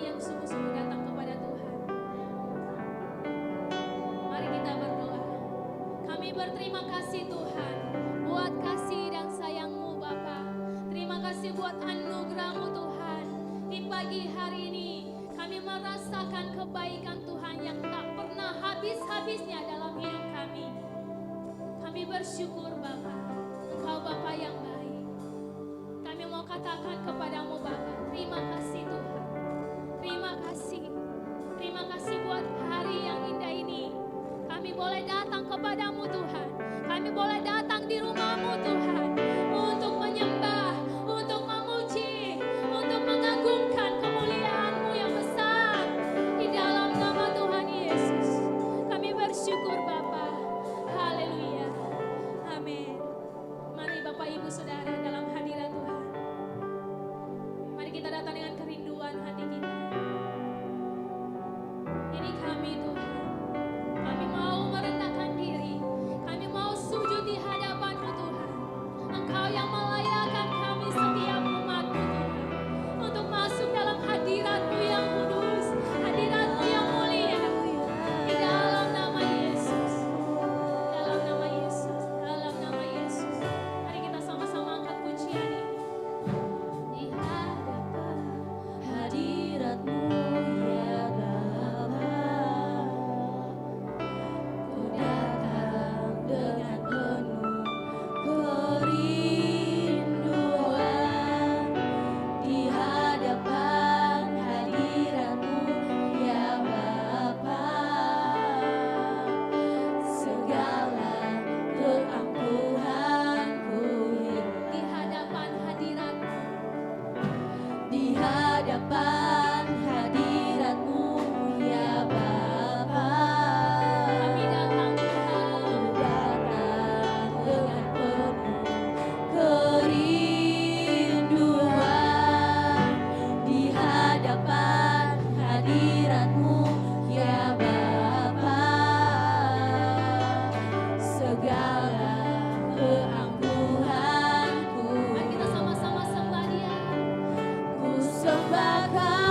yang sungguh-sungguh datang kepada Tuhan. Mari kita berdoa. Kami berterima kasih Tuhan buat kasih dan sayang-Mu Bapa. Terima kasih buat anugerah-Mu Tuhan. Di pagi hari ini kami merasakan kebaikan Tuhan yang tak pernah habis-habisnya dalam hidup kami. Kami bersyukur Bapa, Engkau Bapa yang baik. Kami mau katakan kepadamu Bapa, terima kasih Tuhan. Terima kasih. Terima kasih buat hari yang indah ini. Kami boleh datang kepadamu Tuhan. Kami boleh datang di rumah-Mu Tuhan. Untuk menyembah, untuk memuji, untuk mengagungkan kemuliaan-Mu yang besar. Di dalam nama Tuhan Yesus. Kami bersyukur Bapa. Haleluya. Amin. Mari Bapak Ibu Saudara dalam hadirat Tuhan. Mari kita datang dengan kerinduan hati kita. Ini kami Tuhan. Kami mau merendahkan diri. Kami mau sujud di hadapan-Mu Tuhan. Engkau yang melayakan kami setiap umat-Mu Tuhan. Untuk masuk dalam hadirat-Mu yang kudus. Hadirat-Mu yang mulia. Di dalam nama Yesus. Dalam nama Yesus. Dalam nama Yesus. Mari kita sama-sama angkat pujian ini. Di hadapan Hadirat-Mu ya Bapa, ku datang dengan penuh kerinduan. Di hadapan hadirat-Mu ya Bapa, segala keangkuhanku hilang. di hadapan hadirat-Mu. Di hadapan hadirat-Mu ya Bapa, Kami datang ku Tuhan. datang dengan penuh kerinduan. Di hadapan hadirat-Mu ya Bapa, segala keangkuhanku Mari kita sama-sama sembah Dia. ku sembahkan.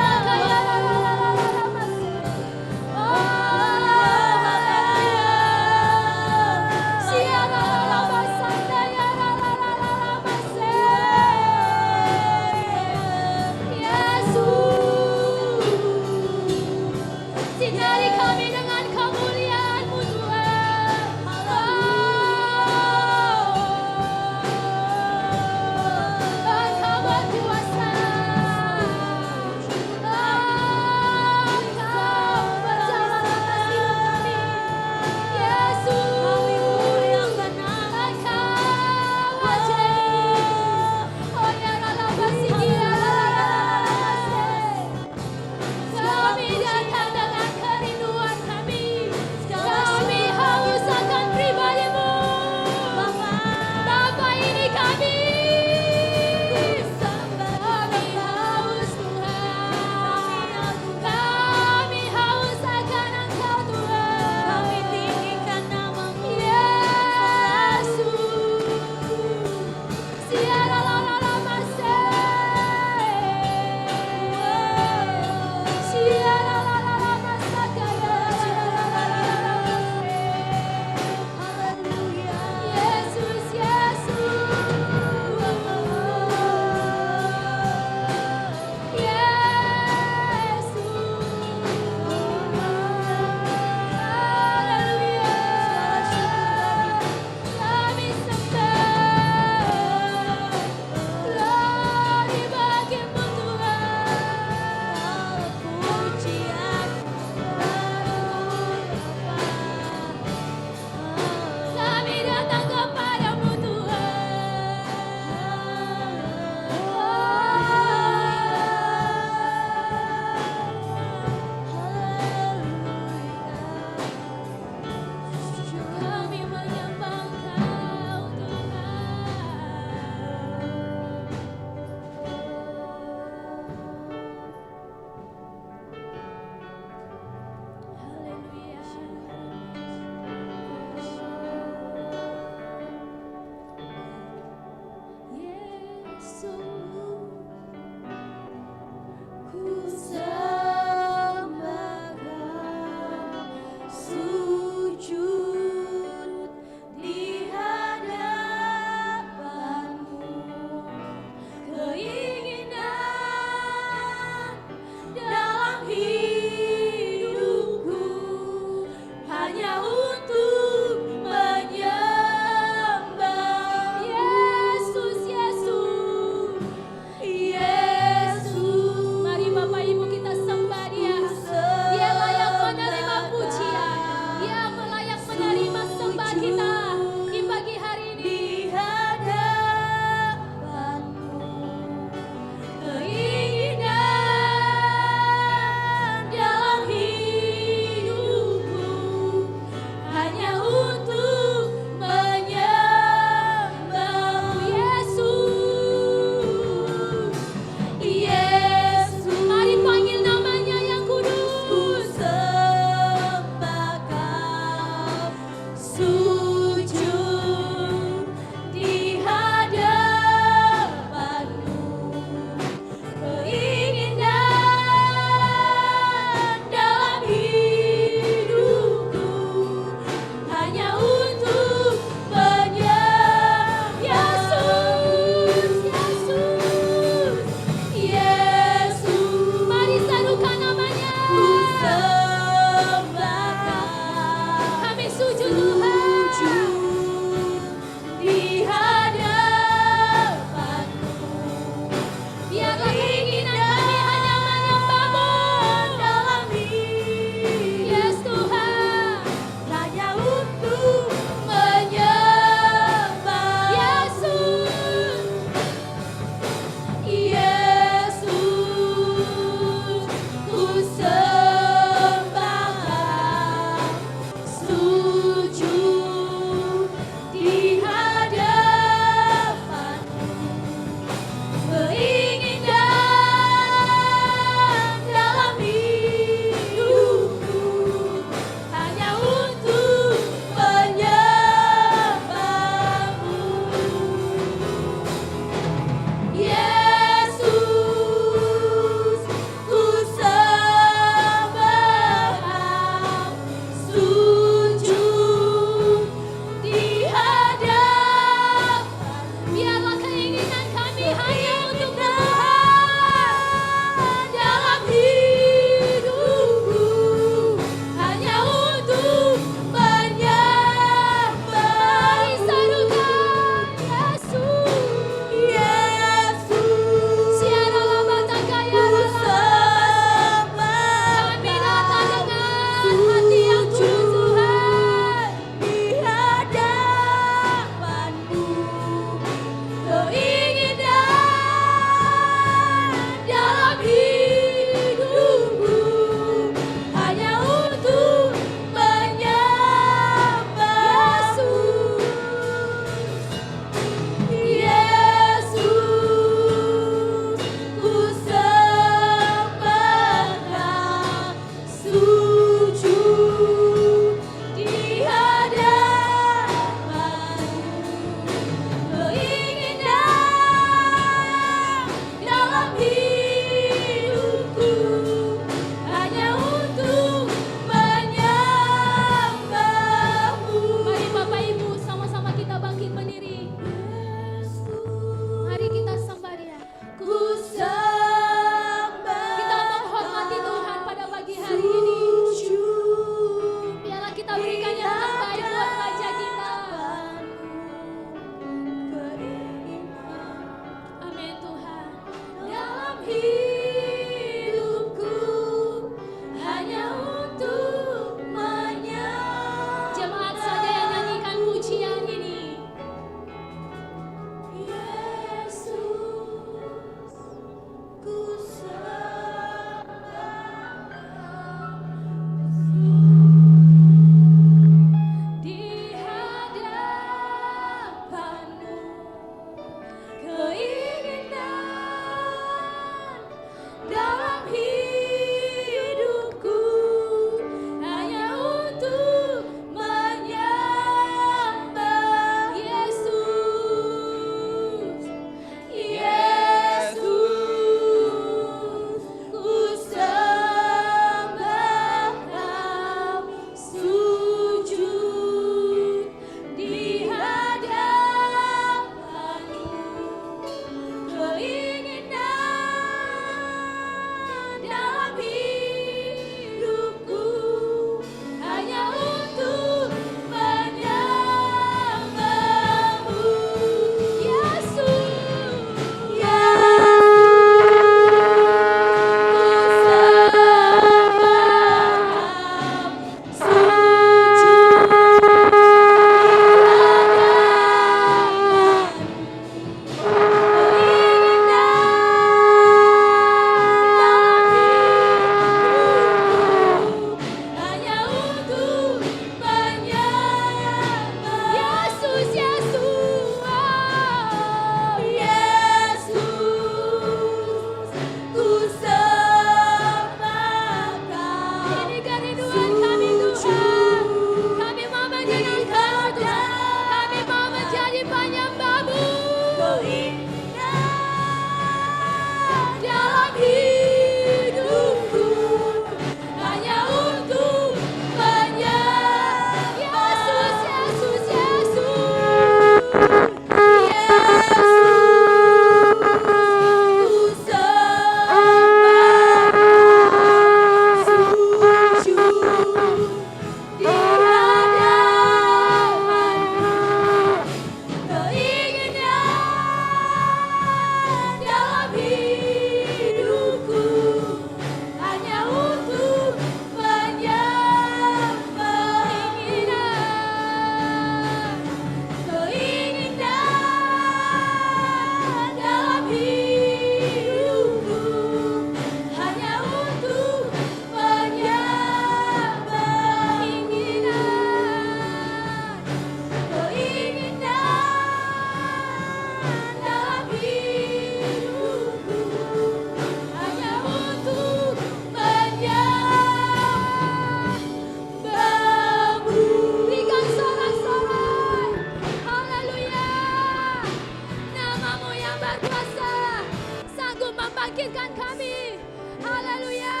bangkitkan kami. Haleluya.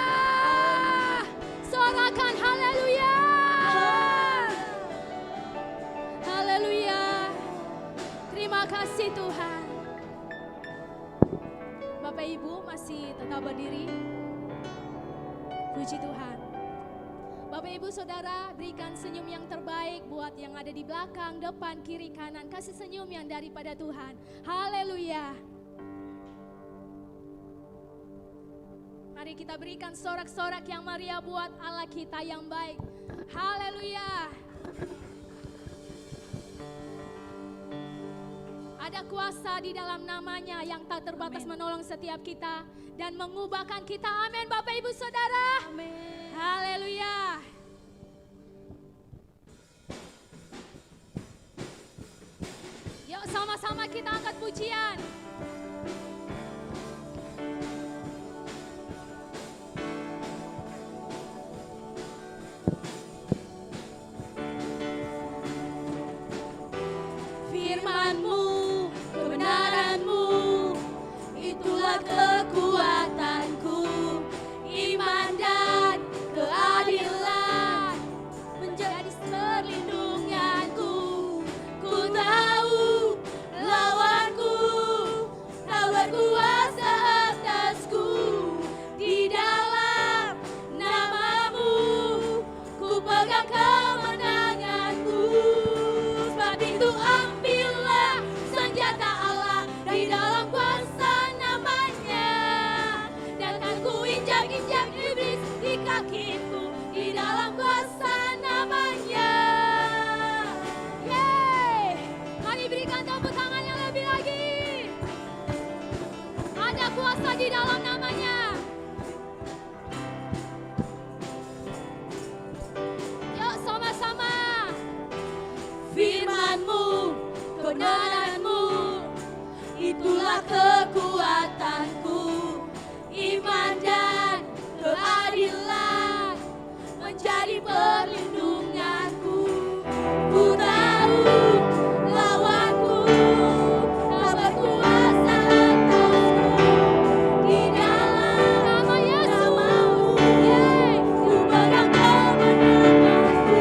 Sorakan haleluya. Haleluya. Terima kasih Tuhan. Bapak Ibu masih tetap berdiri. Puji Tuhan. Bapak Ibu Saudara, berikan senyum yang terbaik buat yang ada di belakang, depan, kiri, kanan. Kasih senyum yang daripada Tuhan. Haleluya. Mari kita berikan sorak-sorak yang meriah buat Allah kita yang baik. Haleluya. Ada kuasa di dalam namanya yang tak terbatas menolong setiap kita dan mengubahkan kita. Amin Bapak Ibu Saudara. Amin. Haleluya. Yuk sama-sama kita angkat pujian. Firman-Mu, kebenaran-Mu, itulah kekuatanku. Iman dan keadilan menjadi perlindunganku. Ku tahu lawanku tak berkuasa atasku. Di dalam nama-Mu ku pegang kemenanganku. Sebab itu ambillah senjata Allah di dalam kuasa namanya. Dan kan ku injak-injak iblis di kakiku di dalam kuasa namanya. Yeay. Mari berikan tepuk tangan yang lebih lagi. Ada kuasa di dalam namanya. Yuk sama-sama. Firman-Mu, kebenaran-Mu, itulah kekuatanku. Iman dan keadilan menjadi perlindunganku. Ku tahu lawanku tak berkuasa atasku. Di dalam nama Yesus, ku pegang kemenanganku.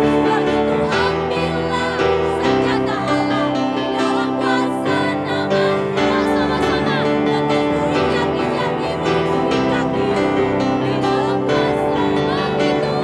Sebab itu ambillah senjata Allah di dalam kuasa namanya. Sama-sama. Dan ku injak-injak iblis di kakiku di dalam kuasa namanya.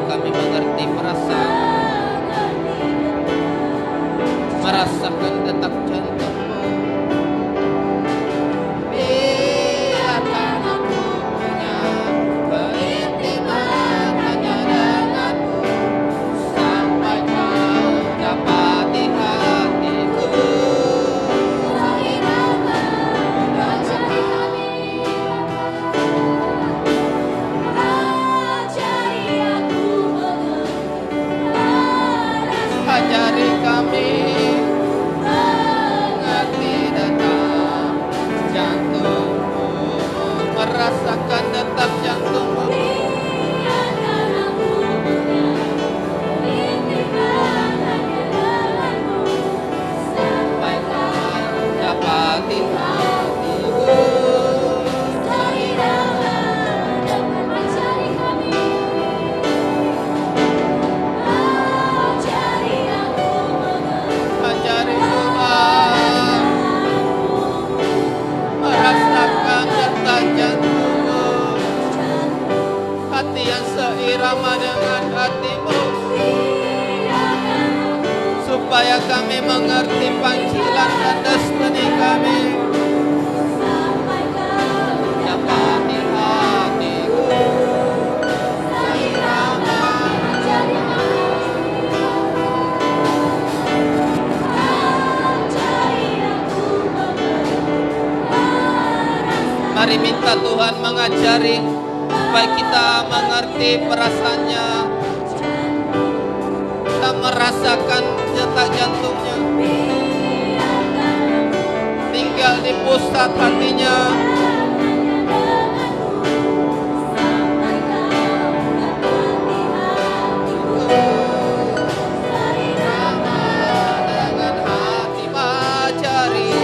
kami mengerti merasakan detak jantungmu. Biarkan aku punya keintiman hanya denganmu, sampai kau dapati hatiku. Ajari kami mengerti detak jantungmu, merasakan detak jantungmu. Sampai kau dapati hatiku. Ajari Tuhan merasakan detak jantungmu, hati yang seirama dengan hatimu, supaya kami mengerti panggilan dan destiny kami. Dapati hatiku seirama. Mari minta Tuhan mengajari supaya kita mengerti perasaannya, kita merasakan detak jantungnya, tinggal di pusat hatinya. Dengan hati ajari.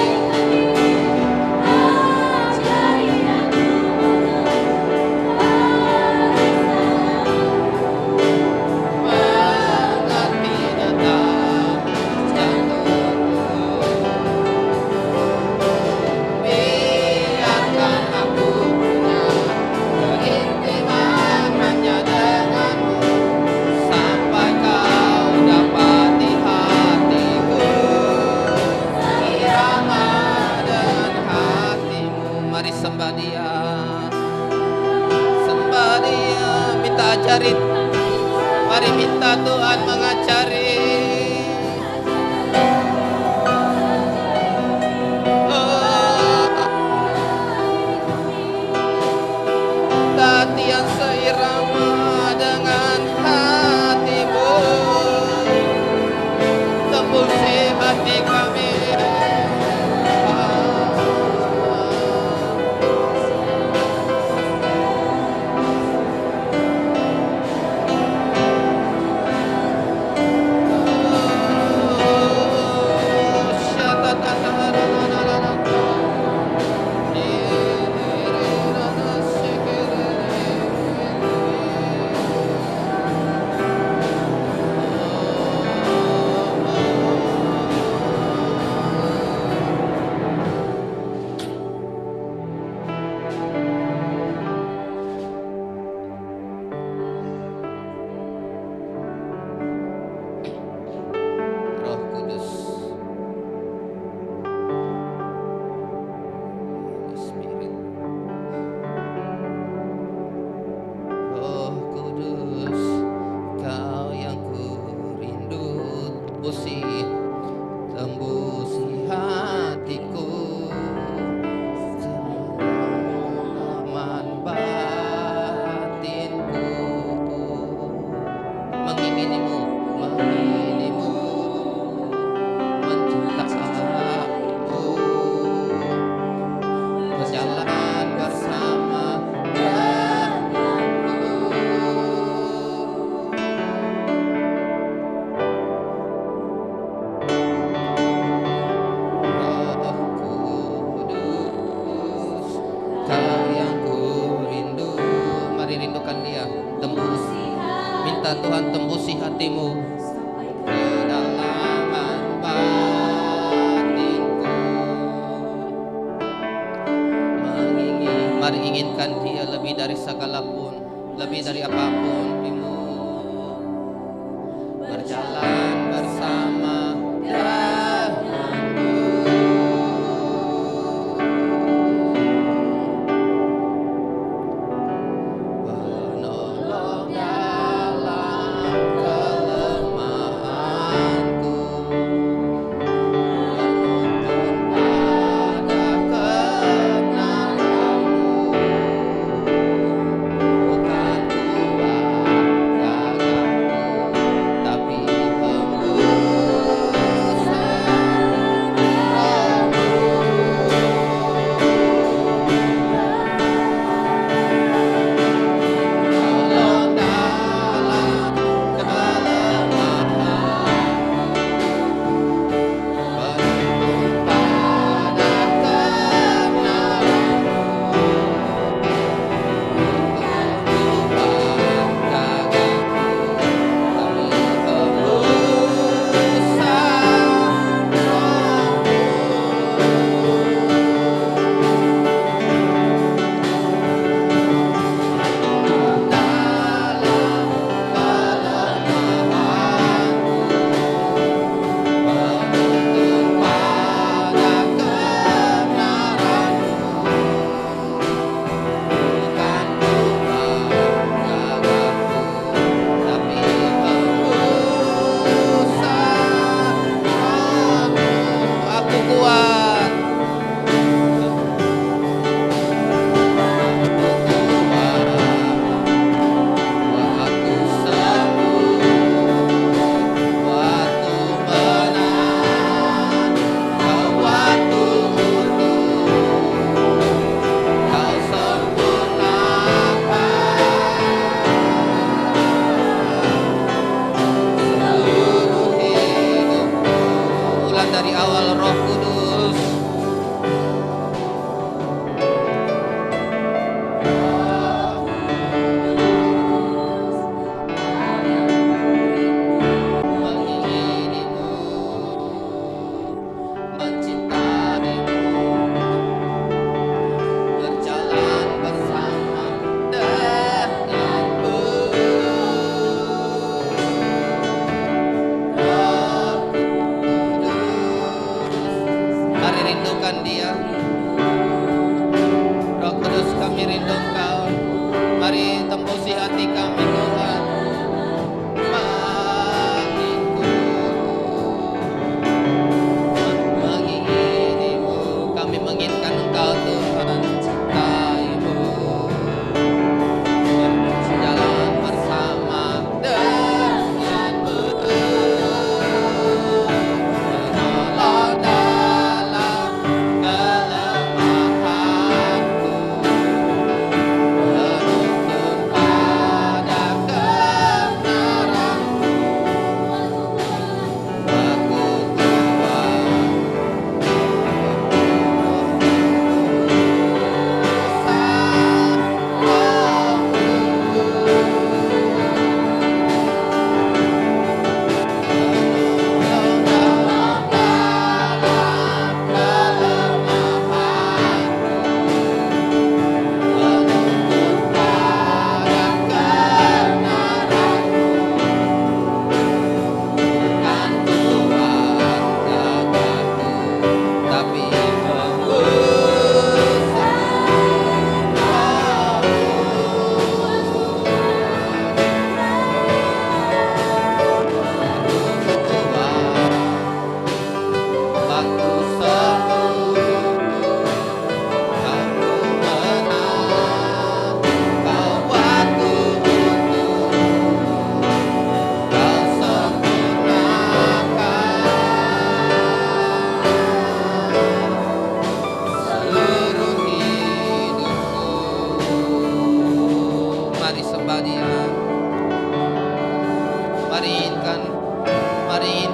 Mengerti detak jantungmu. Biarkan aku punya keintiman hanya denganmu, sampai kau dapati hatiku. Irama dengan hatimu. Mari sembah Dia, sembah Dia, minta ajarin. Mari minta Tuhan mengajari. Oh, hati yang seirama dengan hatimu, tembusi hati kami. Roh Kudus, Spirit. Roh Kudus, Kau yang ku rindu, tembusi hatiku, selaman batinku, menginginimu, mencintamu, berjalan bersama denganmu. Roh Kudus, Kau yang ku rindu. Mari rindukan Dia, tembus, minta Tuhan tembusi hatimu, kedalaman batinku. Mari inginkan Dia lebih dari segala pun, lebih dari apapun.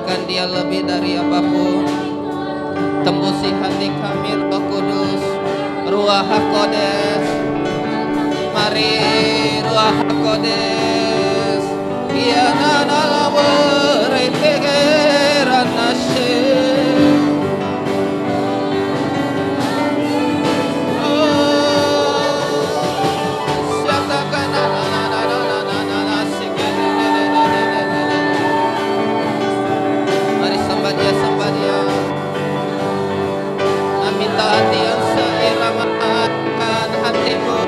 rindukan Dia lebih dari apapun. Tembusi hati kami Roh Kudus, Ruach HaKodes. Mari Ruach HaKodes, Ya nana beretegeran nasib. Mari sembah Dia, sembah Dia. Minta hati yang seiramakan hatimu.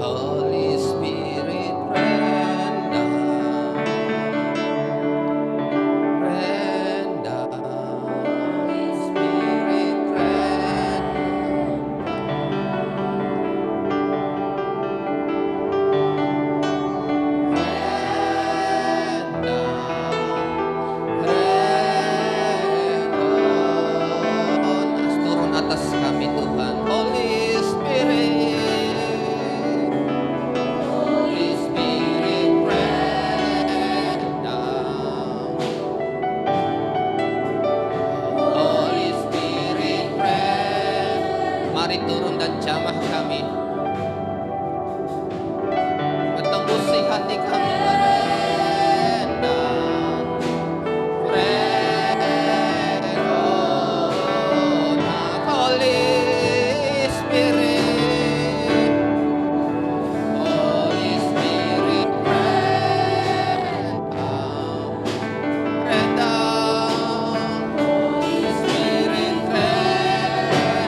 Holy Spirit, rain down. Holy Spirit, turun atas kami Tuhan. Holy Spirit, Holy Spirit, rain down. Holy Spirit, rain. Mari turun dan jamah kami. Bertembusi hati kami. Rain down. Rain on us, Holy Spirit. Holy Spirit, rain down. Rain down. Holy Spirit, rain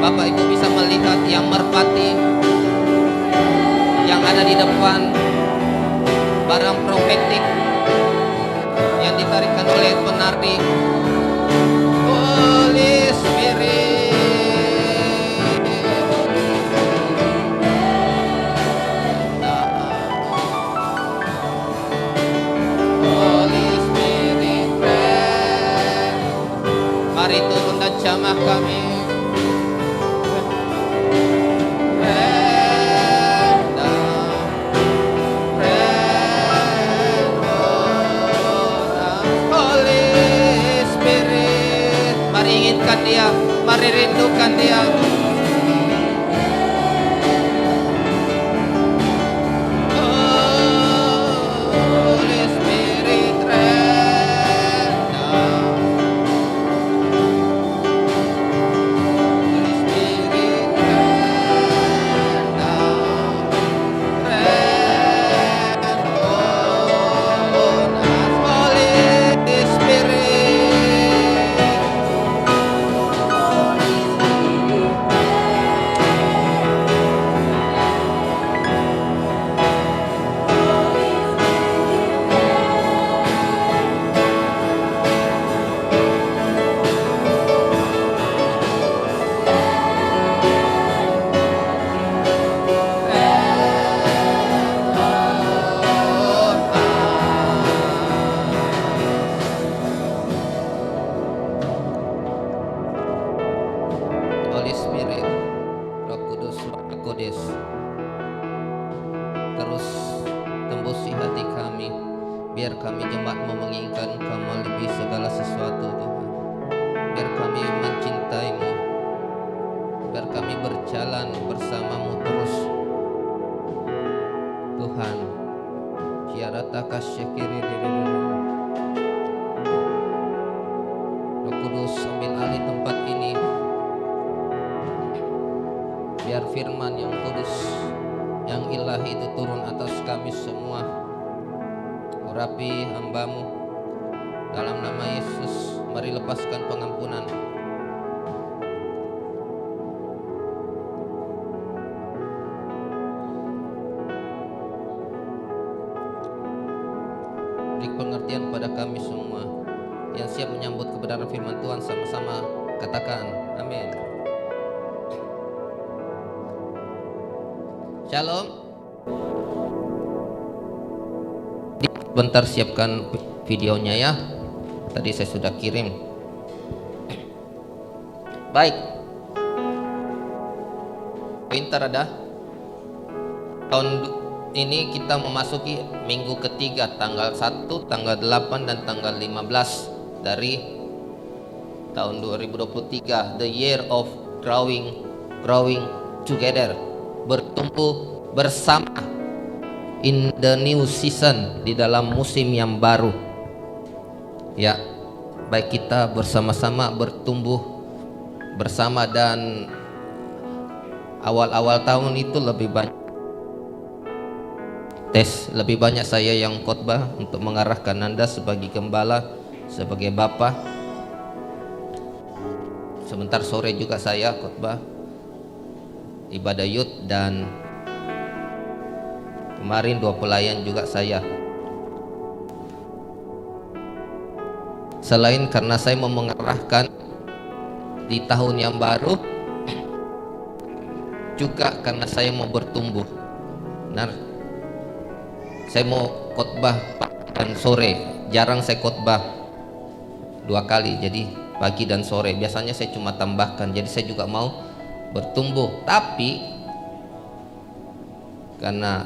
Bapak Ibu bisa melihat yang merpati yang ada di depan, barang profetik yang ditarikan oleh penari. Holy Spirit, Holy Spirit, mari turun dan jamah kami. Inginkan Dia, mari rindukan Dia. Holy Spirit, rain down. Holy Spirit, rain down. Rain on us, Holy Spirit. terus tembusi hati kami. Biar kami jemaat-Mu menginginkan Engkau melebihi segala sesuatu Tuhan. Biar kami mencintai-Mu. Biar kami berjalan bersama-Mu terus Tuhan. Syarataka syakiri. Roh Kudus, ambil alih tempat ini. Biar firman yang kudus, yang ilahi itu turun atas kami semua. Urapi hamba-Mu dalam nama Yesus. Mari lepaskan pengampunan. Beri pengertian pada kami semua yang siap menyambut kebenaran firman Tuhan. Sama-sama katakan amin. Shalom. Bentar siapkan videonya ya. Tadi saya sudah kirim. Baik. Pintar ada. Tahun ini kita memasuki minggu ketiga, tanggal 1, tanggal 8 dan tanggal 15 dari tahun 2023, the year of growing together, bertumbuh bersama in the new season, di dalam musim yang baru. Ya, baik kita bersama-sama bertumbuh bersama, dan awal-awal tahun itu lebih banyak saya yang khotbah untuk mengarahkan Anda sebagai gembala, sebagai bapa. Sebentar sore juga saya khotbah ibadah youth, dan kemarin 2 pelayan juga saya. Selain karena saya mau mengarahkan di tahun yang baru, juga karena saya mau bertumbuh. Benar, saya mau khotbah pagi dan sore. Jarang saya khotbah 2 kali, jadi pagi dan sore. Biasanya saya cuma tambahkan. Jadi saya juga mau bertumbuh. Tapi karena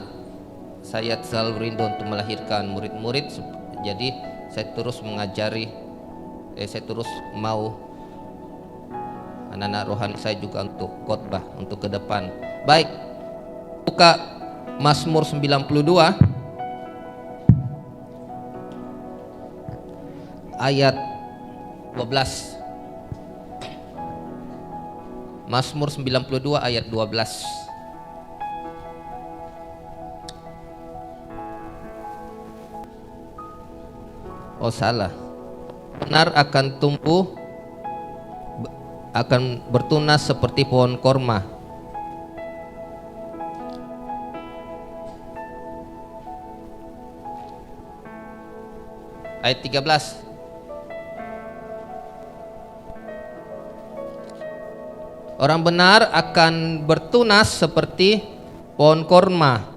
saya selalu rindu untuk melahirkan murid-murid, jadi saya terus mengajari, saya terus mau anak-anak rohani saya juga untuk khotbah untuk ke depan. Baik, buka Mazmur 92 ayat 12. Mazmur 92 ayat 12. Oh salah. Benar akan tumbuh, akan bertunas seperti pohon korma. Ayat 13. Orang benar akan bertunas seperti pohon korma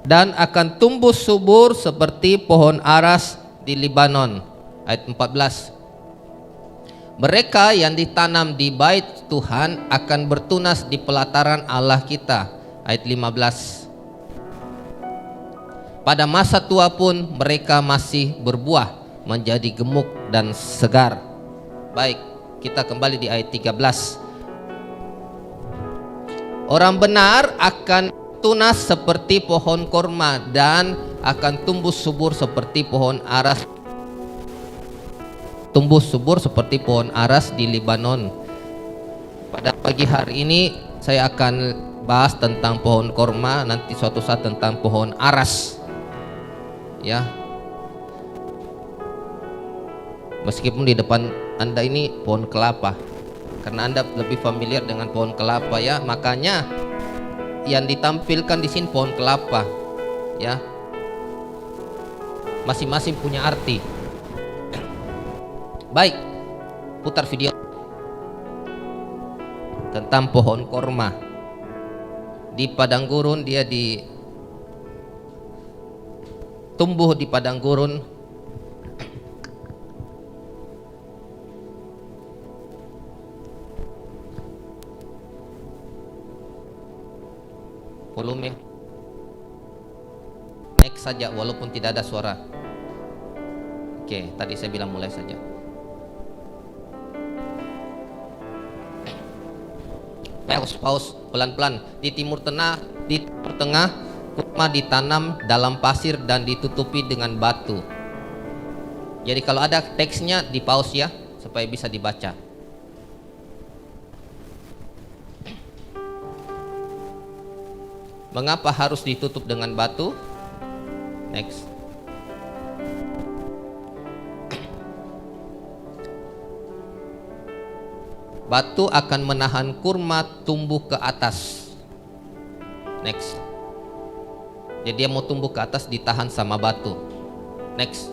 dan akan tumbuh subur seperti pohon aras di Libanon. Ayat 14. Mereka yang ditanam di bait Tuhan akan bertunas di pelataran Allah kita. Ayat 15. Pada masa tua pun mereka masih berbuah, menjadi gemuk dan segar. Baik, kita kembali di ayat 13. Orang benar akan tunas seperti pohon korma dan akan tumbuh subur seperti pohon aras. Tumbuh subur seperti pohon aras di Libanon. Pada pagi hari ini saya akan bahas tentang pohon korma, nanti suatu saat tentang pohon aras. Ya. Meskipun di depan Anda ini pohon kelapa, karena Anda lebih familiar dengan pohon kelapa ya, makanya yang ditampilkan di sini pohon kelapa ya. Masing-masing punya arti. Baik, putar video tentang pohon korma. Di padang gurun, dia tumbuh di padang gurun. volume. Naik saja walaupun tidak ada suara. Oke, tadi saya bilang mulai saja. Paus pelan-pelan. Di Timur Tengah kurma ditanam dalam pasir dan ditutupi dengan batu. Jadi kalau ada teksnya di pause ya, supaya bisa dibaca. Mengapa harus ditutup dengan batu? Next. Batu akan menahan kurma tumbuh ke atas. Next. Jadi dia mau tumbuh ke atas ditahan sama batu. Next.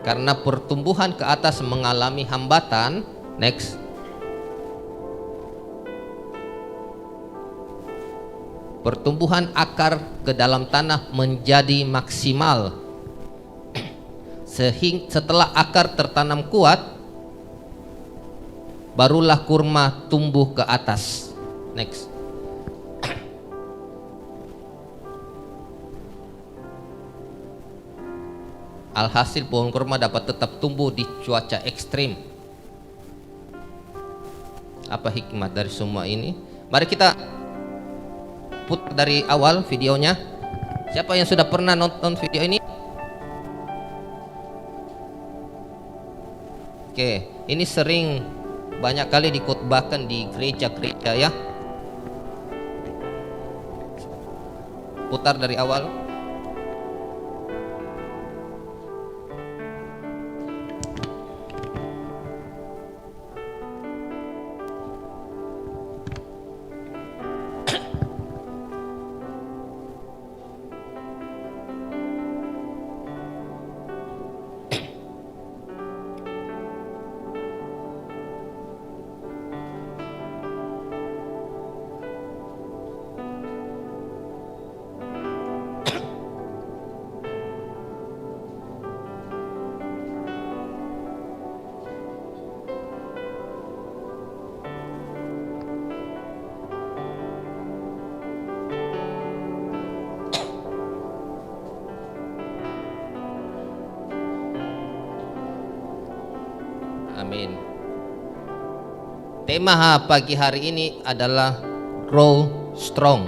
Karena pertumbuhan ke atas mengalami hambatan. Next. Pertumbuhan akar ke dalam tanah menjadi maksimal. Setelah akar tertanam kuat, barulah kurma tumbuh ke atas. Next. Alhasil pohon kurma dapat tetap tumbuh di cuaca ekstrim. Apa hikmah dari semua ini? Mari kita putar dari awal videonya. Siapa yang sudah pernah nonton video ini? Oke, ini sering banyak kali dikhotbahkan di gereja-gereja ya. Putar dari awal. Amin. Tema pagi hari ini adalah grow strong,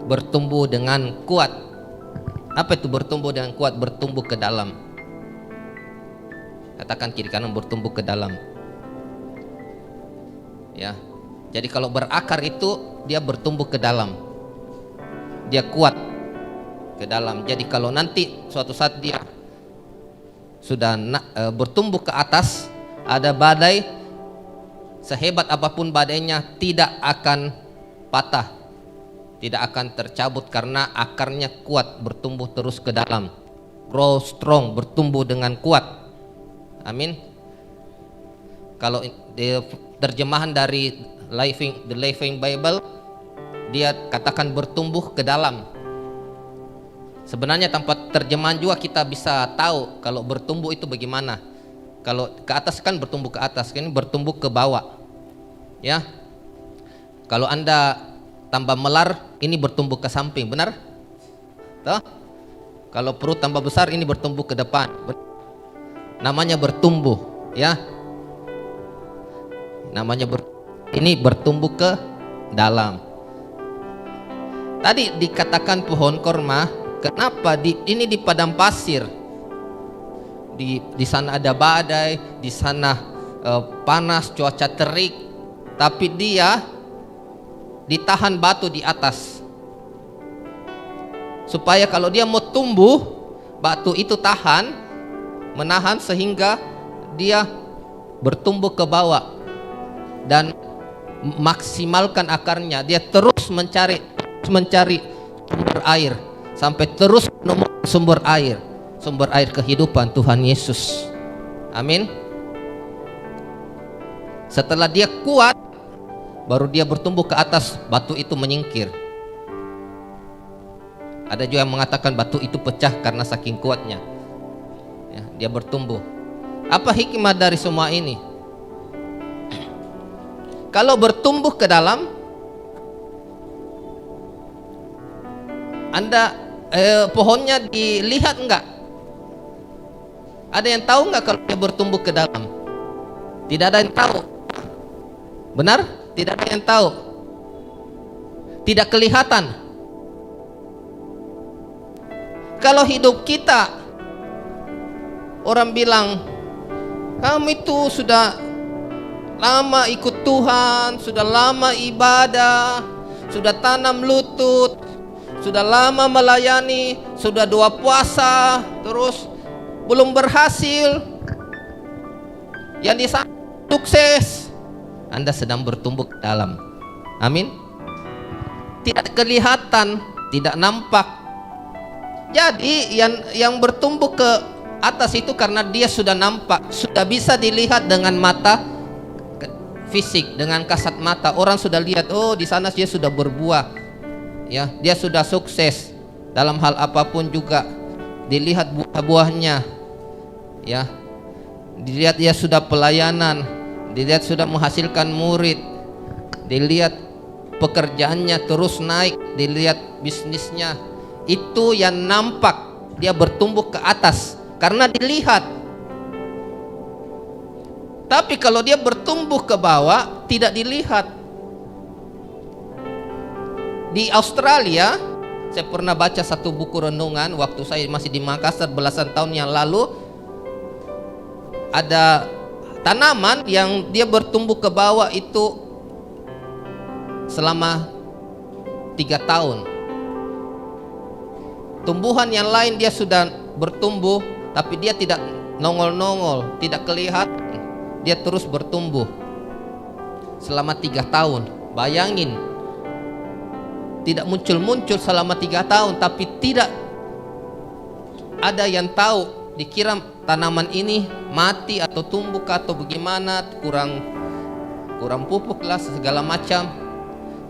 bertumbuh dengan kuat. Apa itu bertumbuh dengan kuat? Bertumbuh ke dalam. Katakan kiri kanan, bertumbuh ke dalam. Ya. Jadi kalau berakar itu dia bertumbuh ke dalam. Dia kuat ke dalam. Jadi kalau nanti suatu saat dia sudah bertumbuh ke atas, ada badai, sehebat apapun badainya tidak akan patah, tidak akan tercabut karena akarnya kuat, bertumbuh terus ke dalam. Grow strong, bertumbuh dengan kuat. Amin. Kalau terjemahan dari The Living Bible, dia katakan bertumbuh ke dalam. Sebenarnya tanpa terjemahan juga kita bisa tahu kalau bertumbuh itu bagaimana. Kalau ke atas kan bertumbuh ke atas, ini bertumbuh ke bawah. Ya. Kalau Anda tambah melar, ini bertumbuh ke samping, benar? Tuh. Kalau perut tambah besar, ini bertumbuh ke depan. Namanya bertumbuh, ya. Ini bertumbuh ke dalam. Tadi dikatakan pohon korma, kenapa ini di padang pasir? Di sana ada badai, di sana panas, cuaca terik, tapi dia ditahan batu di atas. Supaya kalau dia mau tumbuh, batu itu menahan sehingga dia bertumbuh ke bawah dan maksimalkan akarnya. Dia terus mencari sumber air sampai terus menemukan sumber air kehidupan Tuhan Yesus. Amin. Setelah dia kuat, baru dia bertumbuh ke atas, batu itu menyingkir. Ada juga yang mengatakan batu itu pecah karena saking kuatnya. Ya, dia bertumbuh. Apa hikmah dari semua ini? Kalau bertumbuh ke dalam, Anda pohonnya dilihat enggak? Ada yang tahu enggak kalau dia bertumbuh ke dalam? Tidak ada yang tahu. Benar? Tidak ada yang tahu. Tidak kelihatan. Kalau hidup kita, orang bilang, kamu itu sudah lama ikut Tuhan, sudah lama ibadah, sudah tanam lutut, sudah lama melayani, sudah 2 puasa, terus belum berhasil. Yang di sana sukses. Anda sedang bertumbuh ke dalam. Amin. Tidak kelihatan, tidak nampak. Jadi yang bertumbuh ke atas itu karena dia sudah nampak, sudah bisa dilihat dengan mata fisik, dengan kasat mata. Orang sudah lihat, oh di sana dia sudah berbuah. Ya, dia sudah sukses dalam hal apapun juga. Dilihat buah-buahnya. Ya. Dilihat dia sudah pelayanan, dilihat sudah menghasilkan murid. Dilihat pekerjaannya terus naik, dilihat bisnisnya. Itu yang nampak, dia bertumbuh ke atas karena dilihat. Tapi kalau dia bertumbuh ke bawah, tidak dilihat. Di Australia, saya pernah baca satu buku renungan waktu saya masih di Makassar belasan tahun yang lalu. Ada tanaman yang dia bertumbuh ke bawah itu selama 3 tahun. Tumbuhan yang lain dia sudah bertumbuh, tapi dia tidak nongol-nongol, tidak kelihatan. Dia terus bertumbuh selama 3 tahun. Bayangin, tidak muncul-muncul selama 3 tahun, tapi tidak ada yang tahu. Dikira tanaman ini mati atau tumbuh atau bagaimana, kurang pupuk lah segala macam.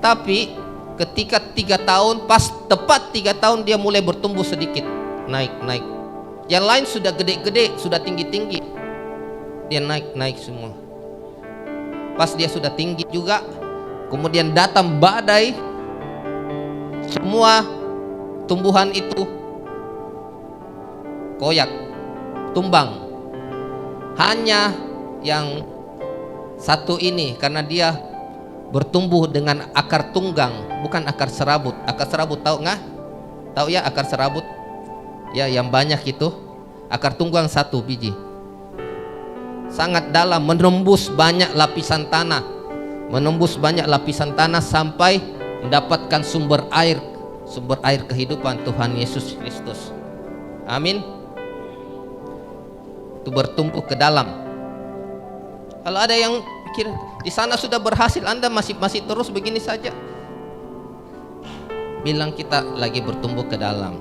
Tapi ketika 3 tahun, pas tepat 3 tahun dia mulai bertumbuh sedikit, naik. Yang lain sudah gede-gede, sudah tinggi-tinggi, dia naik semua. Pas dia sudah tinggi juga, kemudian datang badai, semua tumbuhan itu koyak, tumbang. Hanya yang satu ini karena dia bertumbuh dengan akar tunggang, bukan akar serabut. Akar serabut tahu nggak? Tahu ya akar serabut? Ya yang banyak itu. Akar tunggang 1 biji. Sangat dalam, menembus banyak lapisan tanah. Menembus banyak lapisan tanah sampai mendapatkan sumber air kehidupan Tuhan Yesus Kristus. Amin. Itu bertumbuh ke dalam. Kalau ada yang pikir di sana sudah berhasil, Anda masih terus begini saja, bilang kita lagi bertumbuh ke dalam.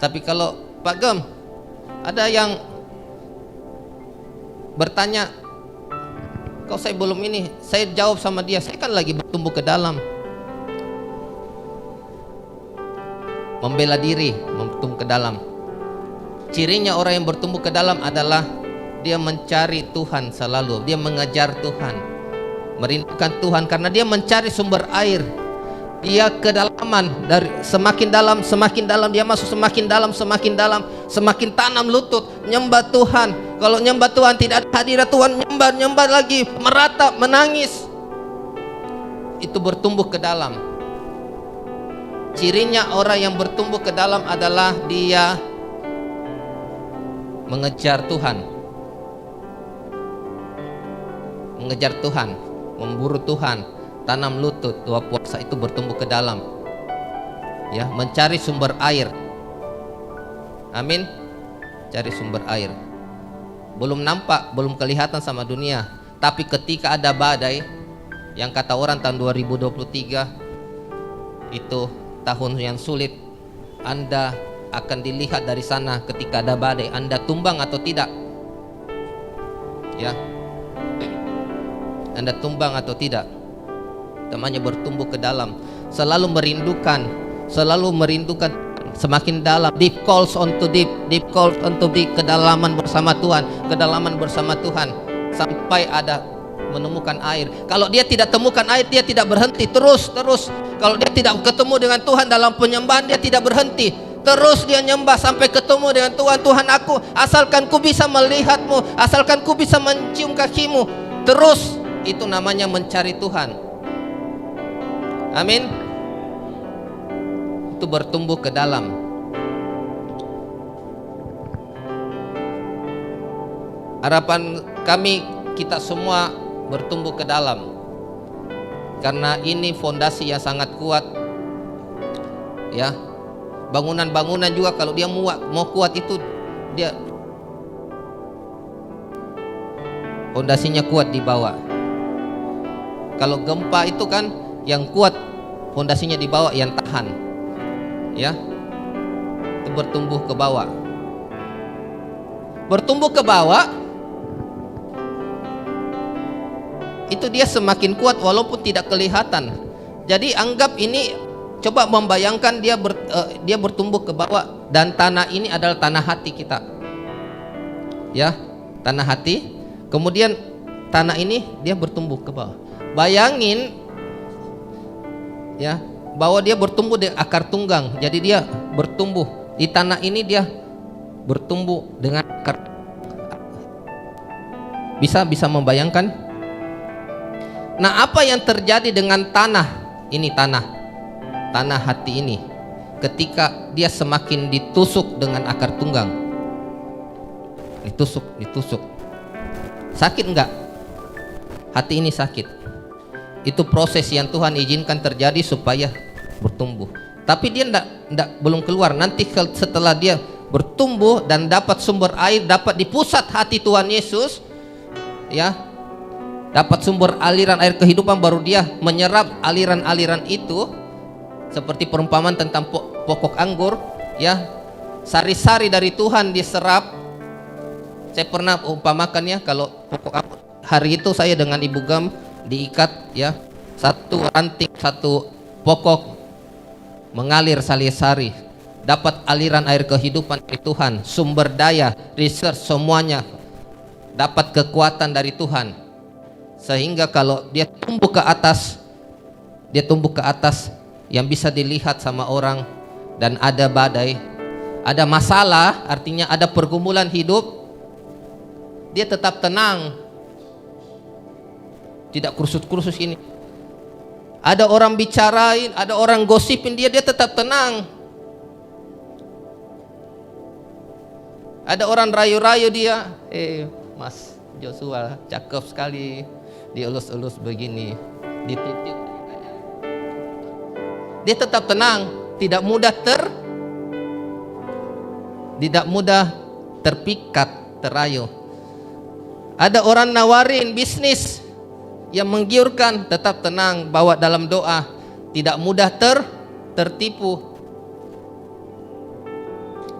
Tapi kalau Pak Gem, ada yang bertanya, kok saya belum ini? Saya jawab sama dia, saya kan lagi bertumbuh ke dalam. Membela diri, bertumbuh ke dalam. Cirinya orang yang bertumbuh ke dalam adalah dia mencari Tuhan selalu, dia mengejar Tuhan, merindukan Tuhan karena dia mencari sumber air. Dia kedalaman, dari semakin dalam dia masuk semakin dalam, semakin tanam lutut, nyembah Tuhan. Kalau nyembah Tuhan tidak ada hadirat Tuhan, nyembah lagi, meratap, menangis. Itu bertumbuh ke dalam. Cirinya orang yang bertumbuh ke dalam adalah dia mengejar Tuhan, memburu Tuhan, tanam lutut, 2 puasa itu bertumbuh ke dalam. Ya, mencari sumber air. Amin. Cari sumber air. Belum nampak, belum kelihatan sama dunia, tapi ketika ada badai, yang kata orang tahun 2023 itu tahun yang sulit, Anda akan dilihat dari sana ketika ada badai, Anda tumbang atau tidak. Ya, Anda tumbang atau tidak. Namanya bertumbuh ke dalam, selalu merindukan semakin dalam. Deep calls unto deep, kedalaman bersama Tuhan, sampai ada menemukan air. Kalau dia tidak temukan air, dia tidak berhenti, terus. Kalau dia tidak ketemu dengan Tuhan dalam penyembahan, dia tidak berhenti, terus dia nyembah sampai ketemu dengan Tuhan. Tuhan, aku asalkan ku bisa melihat-Mu, asalkan ku bisa mencium kaki-Mu, terus. Itu namanya mencari Tuhan. Amin. Itu bertumbuh ke dalam. Harapan kami, kita semua bertumbuh ke dalam, karena ini fondasi yang sangat kuat. Ya, bangunan-bangunan juga kalau dia mau kuat itu dia fondasinya kuat di bawah. Kalau gempa itu kan yang kuat fondasinya di bawah, yang tahan. Ya, itu bertumbuh ke bawah. Bertumbuh ke bawah itu dia semakin kuat walaupun tidak kelihatan. Jadi anggap ini, coba membayangkan dia bertumbuh ke bawah, dan tanah ini adalah tanah hati kita. Ya, tanah hati. Kemudian tanah ini dia bertumbuh ke bawah. Bayangin ya, bahwa dia bertumbuh di akar tunggang. Jadi dia bertumbuh di tanah ini, dia bertumbuh dengan akar. Bisa membayangkan? Nah, apa yang terjadi dengan tanah ini, tanah hati ini, ketika dia semakin ditusuk dengan akar tunggang? Ditusuk. Sakit enggak? Hati ini sakit. Itu proses yang Tuhan izinkan terjadi supaya bertumbuh. Tapi dia belum keluar. Nanti setelah dia bertumbuh dan dapat sumber air, dapat di pusat hati Tuhan Yesus, ya, dapat sumber aliran air kehidupan, baru dia menyerap aliran-aliran itu. Seperti perumpamaan tentang pokok anggur, ya, sari-sari dari Tuhan diserap. Saya pernah umpamakannya, kalau pokok anggur, hari itu saya dengan Ibu Gam diikat, ya, satu ranting, satu pokok mengalir sari-sari, dapat aliran air kehidupan dari Tuhan, sumber daya, research, semuanya dapat kekuatan dari Tuhan. Sehingga kalau dia tumbuh ke atas yang bisa dilihat sama orang, dan ada badai, ada masalah, artinya ada pergumulan hidup, dia tetap tenang, tidak kursus-kursus ini. Ada orang bicarain, ada orang gosipin dia tetap tenang. Ada orang rayu-rayu dia, Mas Joshua cakep sekali, dielus-elus begini, dititip, dia tetap tenang, tidak mudah terpikat, terayu. Ada orang nawarin bisnis yang menggiurkan, tetap tenang, bawa dalam doa, tidak mudah tertipu.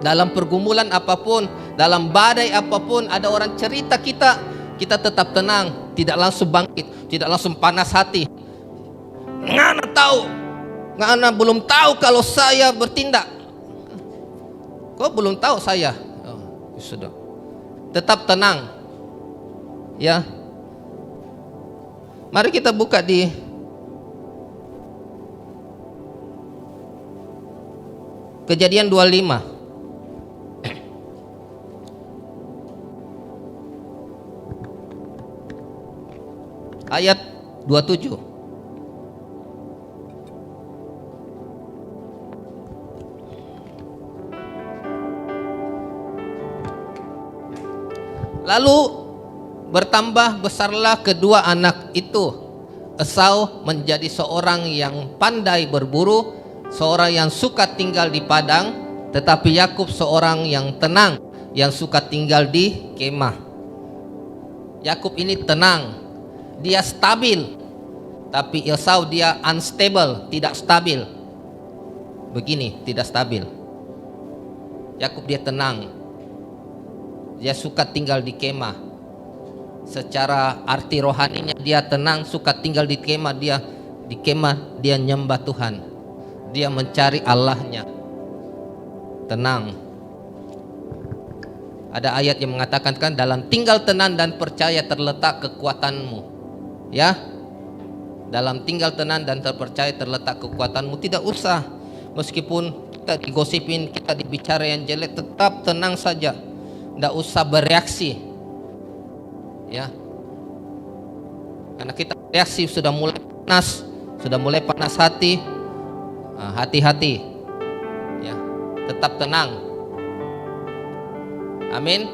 Dalam pergumulan apapun, dalam badai apapun, ada orang cerita kita tetap tenang, tidak langsung bangkit, tidak langsung panas hati. Ngana belum tahu kalau saya bertindak. Kok belum tahu saya? Oh, sudah. Tetap tenang. Ya. Mari kita buka di Kejadian 25. Ayat 27. Lalu bertambah besarlah kedua anak itu. Esau menjadi seorang yang pandai berburu, seorang yang suka tinggal di padang, tetapi Yakub seorang yang tenang, yang suka tinggal di kemah. Yakub ini tenang, dia stabil, tapi Esau dia unstable, tidak stabil. Begini, tidak stabil. Yakub dia tenang, dia suka tinggal di kemah. Secara arti rohaninya dia tenang, suka tinggal di kemah. Dia nyembah Tuhan, dia mencari Allahnya, tenang. Ada ayat yang mengatakan kan, dalam tinggal tenang dan percaya terletak kekuatanmu. Ya, dalam tinggal tenang dan terpercaya terletak kekuatanmu. Tidak usah, meskipun kita digosipin, kita dibicara yang jelek, tetap tenang saja. Tidak usah bereaksi. Ya, karena kita bereaksi sudah mulai panas hati. Hati-hati. Ya, tetap tenang. Amin.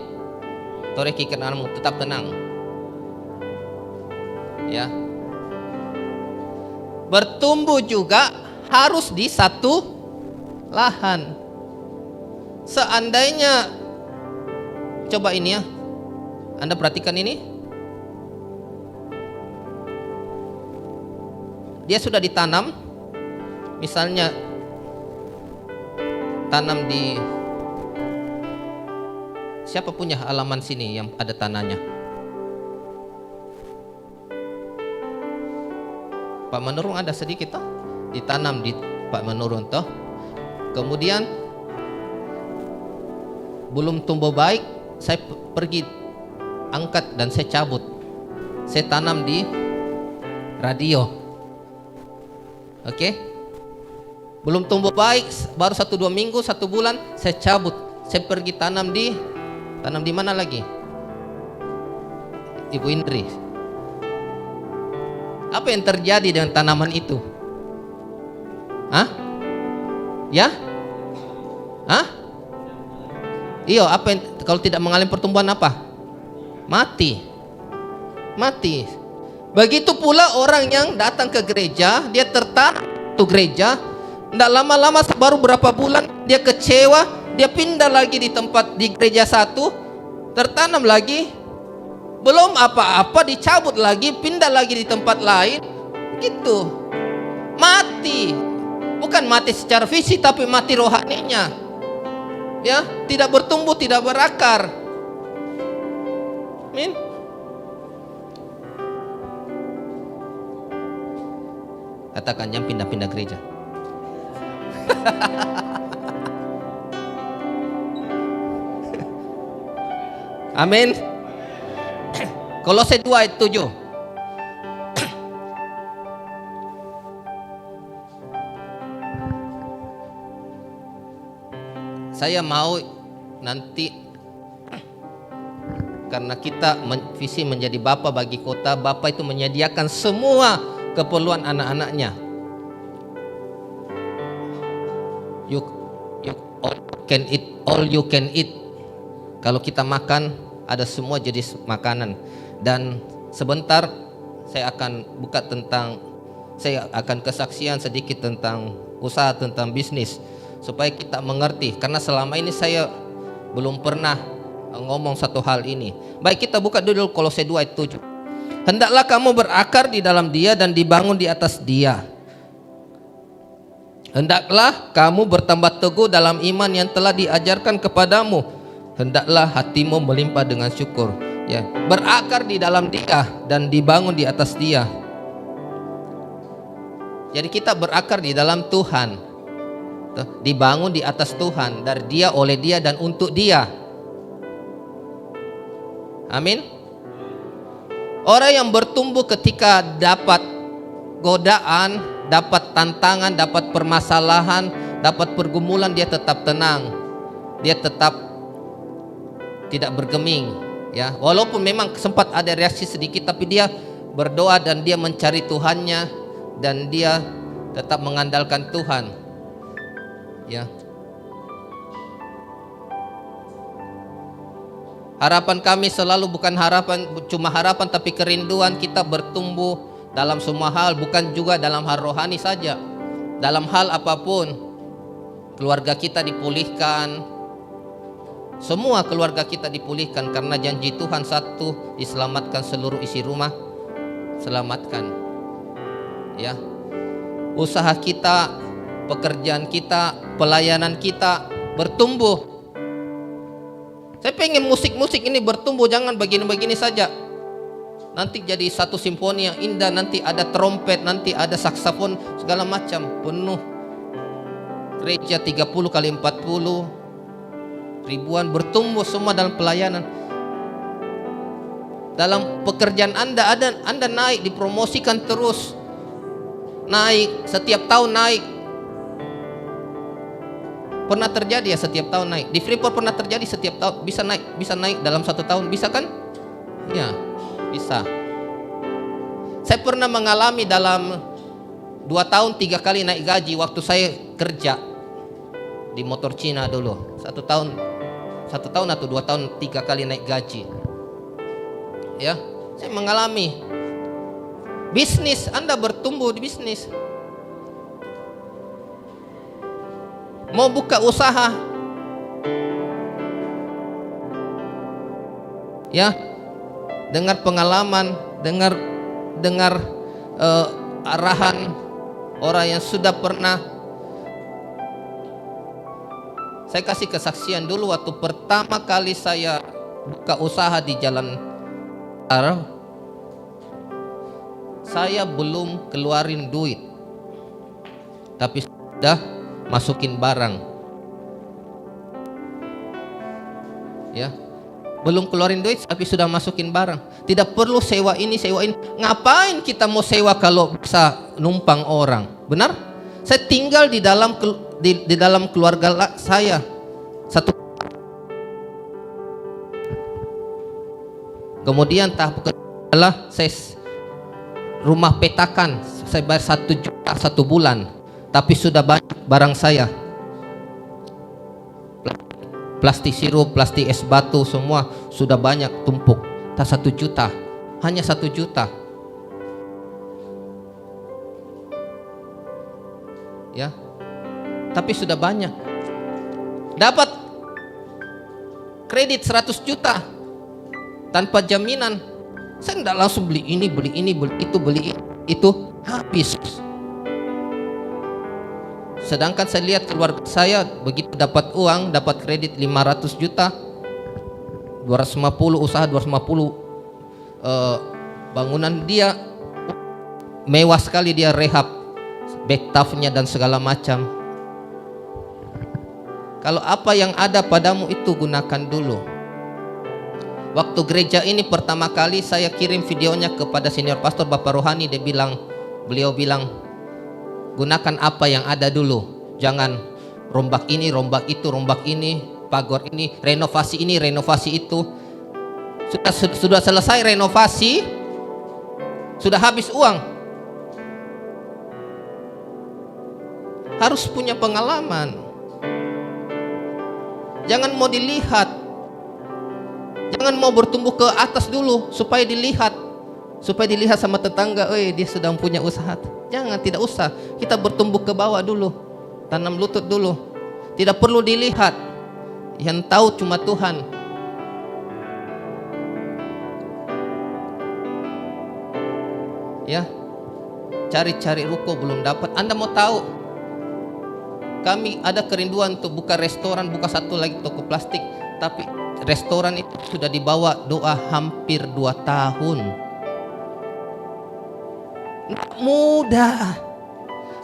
Toreki kenanmu, tetap tenang. Ya. Bertumbuh juga harus di satu lahan. Seandainya, coba ini ya, Anda perhatikan ini. Dia sudah ditanam, misalnya tanam di, siapa punya halaman sini yang ada tanahnya? Pak Menurun ada sedikit toh, ditanam di Pak Menurun toh. Kemudian belum tumbuh baik, saya pergi angkat dan saya cabut. Saya tanam di radio. Oke? Belum tumbuh baik, baru 1-2 minggu, 1 bulan, saya cabut. Saya pergi tanam di mana lagi? Ibu Indri. Apa yang terjadi dengan tanaman itu? Hah? Ya? Hah? Iya, apa yang kalau tidak mengalami pertumbuhan apa? Mati. Begitu pula orang yang datang ke gereja, dia tertarik ke gereja, tidak lama-lama baru berapa bulan dia kecewa, dia pindah lagi di tempat di gereja satu, tertanam lagi, belum apa-apa dicabut lagi, pindah lagi di tempat lain, gitu. Mati. Bukan mati secara fisik tapi mati rohaninya. Ya, tidak bertumbuh, tidak berakar. Amin. Katakan jangan pindah-pindah gereja. Amin. Kolose 2 ayat 7. Saya mau nanti, karena kita visi menjadi bapa bagi kota, bapa itu menyediakan semua keperluan anak-anaknya. You can eat all you can eat. Kalau kita makan, ada semua jenis makanan. Dan sebentar saya akan saya akan kesaksian sedikit tentang usaha, tentang bisnis, supaya kita mengerti. Karena selama ini saya belum pernah ngomong satu hal ini. Baik, kita buka dulu Kolose 2 ayat 7. Hendaklah kamu berakar di dalam Dia dan dibangun di atas Dia. Hendaklah kamu bertambah teguh dalam iman yang telah diajarkan kepadamu. Hendaklah hatimu melimpah dengan syukur. Ya, berakar di dalam Dia dan dibangun di atas Dia. Jadi kita berakar di dalam Tuhan, dibangun di atas Tuhan, dari Dia, oleh Dia, dan untuk Dia. Amin. Orang yang bertumbuh ketika dapat godaan, dapat tantangan, dapat permasalahan, dapat pergumulan, dia tetap tenang, dia tetap tidak bergeming, ya. Walaupun memang sempat ada reaksi sedikit, tapi dia berdoa dan dia mencari Tuhannya dan dia tetap mengandalkan Tuhan, ya. Harapan kami selalu bukan cuma harapan tapi kerinduan kita bertumbuh dalam semua hal, bukan juga dalam hal rohani saja. Dalam hal apapun, keluarga kita dipulihkan, semua keluarga kita dipulihkan, karena janji Tuhan satu, diselamatkan seluruh isi rumah, selamatkan. Ya, usaha kita, pekerjaan kita, pelayanan kita bertumbuh. Saya pengen musik-musik ini bertumbuh, jangan begini-begini saja. Nanti jadi satu simfoni yang indah, nanti ada trompet, nanti ada saksofon, segala macam, penuh. Gereja 30 kali 40 ribuan bertumbuh semua dalam pelayanan. Dalam pekerjaan Anda naik, dipromosikan terus, naik setiap tahun naik. Pernah terjadi ya setiap tahun naik. Di Freeport pernah terjadi setiap tahun bisa naik dalam 1 tahun, bisa kan? Ya, bisa. Saya pernah mengalami dalam 2 tahun 3 kali naik gaji waktu saya kerja di motor Cina dulu. 1 tahun atau 2 tahun 3 kali naik gaji. Ya, saya mengalami. Bisnis, Anda bertumbuh di bisnis. Mau buka usaha, ya, dengar pengalaman, dengar arahan orang yang sudah pernah. Saya kasih kesaksian dulu waktu pertama kali saya buka usaha di Jalan Arah, saya belum keluarin duit, tapi sudah masukin barang. Ya, belum keluarin duit tapi sudah masukin barang. Tidak perlu sewa ini. Ngapain kita mau sewa kalau bisa numpang orang? Benar? Saya tinggal di dalam keluarga saya. Kemudian tahap kedua adalah saya rumah petakan. Saya bayar 1 juta 1 bulan, tapi sudah banyak barang saya. Plastik sirup, plastik es batu, semua sudah banyak tumpuk. Tak 1 juta, hanya 1 juta. Ya, tapi sudah banyak. Dapat kredit 100 juta tanpa jaminan. Saya tidak langsung beli ini, beli itu, habis. Sedangkan saya lihat keluarga saya begitu dapat uang, dapat kredit 500 juta, 250 usaha, 250 bangunan dia mewah sekali, dia rehab, bathtubnya dan segala macam. Kalau apa yang ada padamu itu gunakan dulu. Waktu gereja ini pertama kali saya kirim videonya kepada senior pastor Bapak Rohani, beliau bilang gunakan apa yang ada dulu, jangan rombak ini, rombak itu, rombak ini, pagar ini, renovasi itu. Sudah selesai renovasi, sudah habis uang. Harus punya pengalaman. Jangan mau dilihat. Jangan mau bertumbuh ke atas dulu supaya dilihat sama tetangga, dia sudah punya usaha. Jangan, tidak usah. Kita bertumbuh ke bawah dulu, tanam lutut dulu. Tidak perlu dilihat. Yang tahu cuma Tuhan. Ya, cari-cari ruko belum dapat. Anda mau tahu? Kami ada kerinduan untuk buka restoran, buka satu lagi toko plastik, tapi restoran itu sudah dibawa doa hampir 2 tahun. Nggak mudah.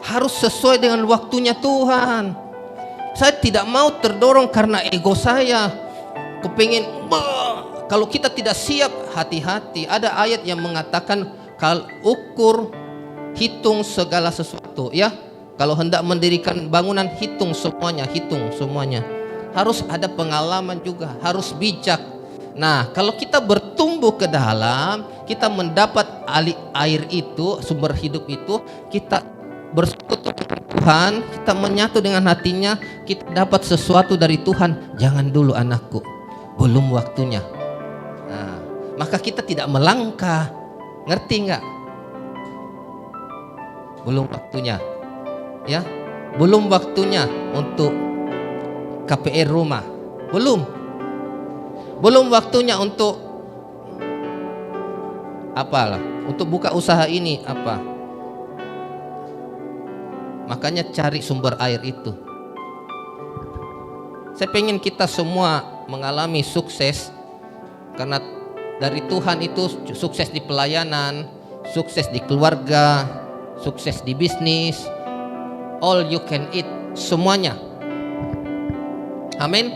Harus sesuai dengan waktunya Tuhan. Saya tidak mau terdorong karena ego saya. Kepingin, kalau kita tidak siap, hati-hati. Ada ayat yang mengatakan, kalau ukur, hitung segala sesuatu, ya. Kalau hendak mendirikan bangunan, hitung semuanya. Harus ada pengalaman juga, harus bijak. Nah, kalau kita bertumbuh ke dalam, kita mendapat air itu, sumber hidup itu, kita bersekutu dengan Tuhan, kita menyatu dengan hatinya, kita dapat sesuatu dari Tuhan. Jangan dulu anakku, belum waktunya. Nah, maka kita tidak melangkah. Ngerti nggak? Belum waktunya. Ya, belum waktunya untuk KPR rumah, belum waktunya untuk apalah, untuk buka usaha ini apa. Makanya cari sumber air itu. Saya pengen kita semua mengalami sukses, karena dari Tuhan itu sukses di pelayanan, sukses di keluarga, sukses di bisnis, all you can eat, semuanya. Amin.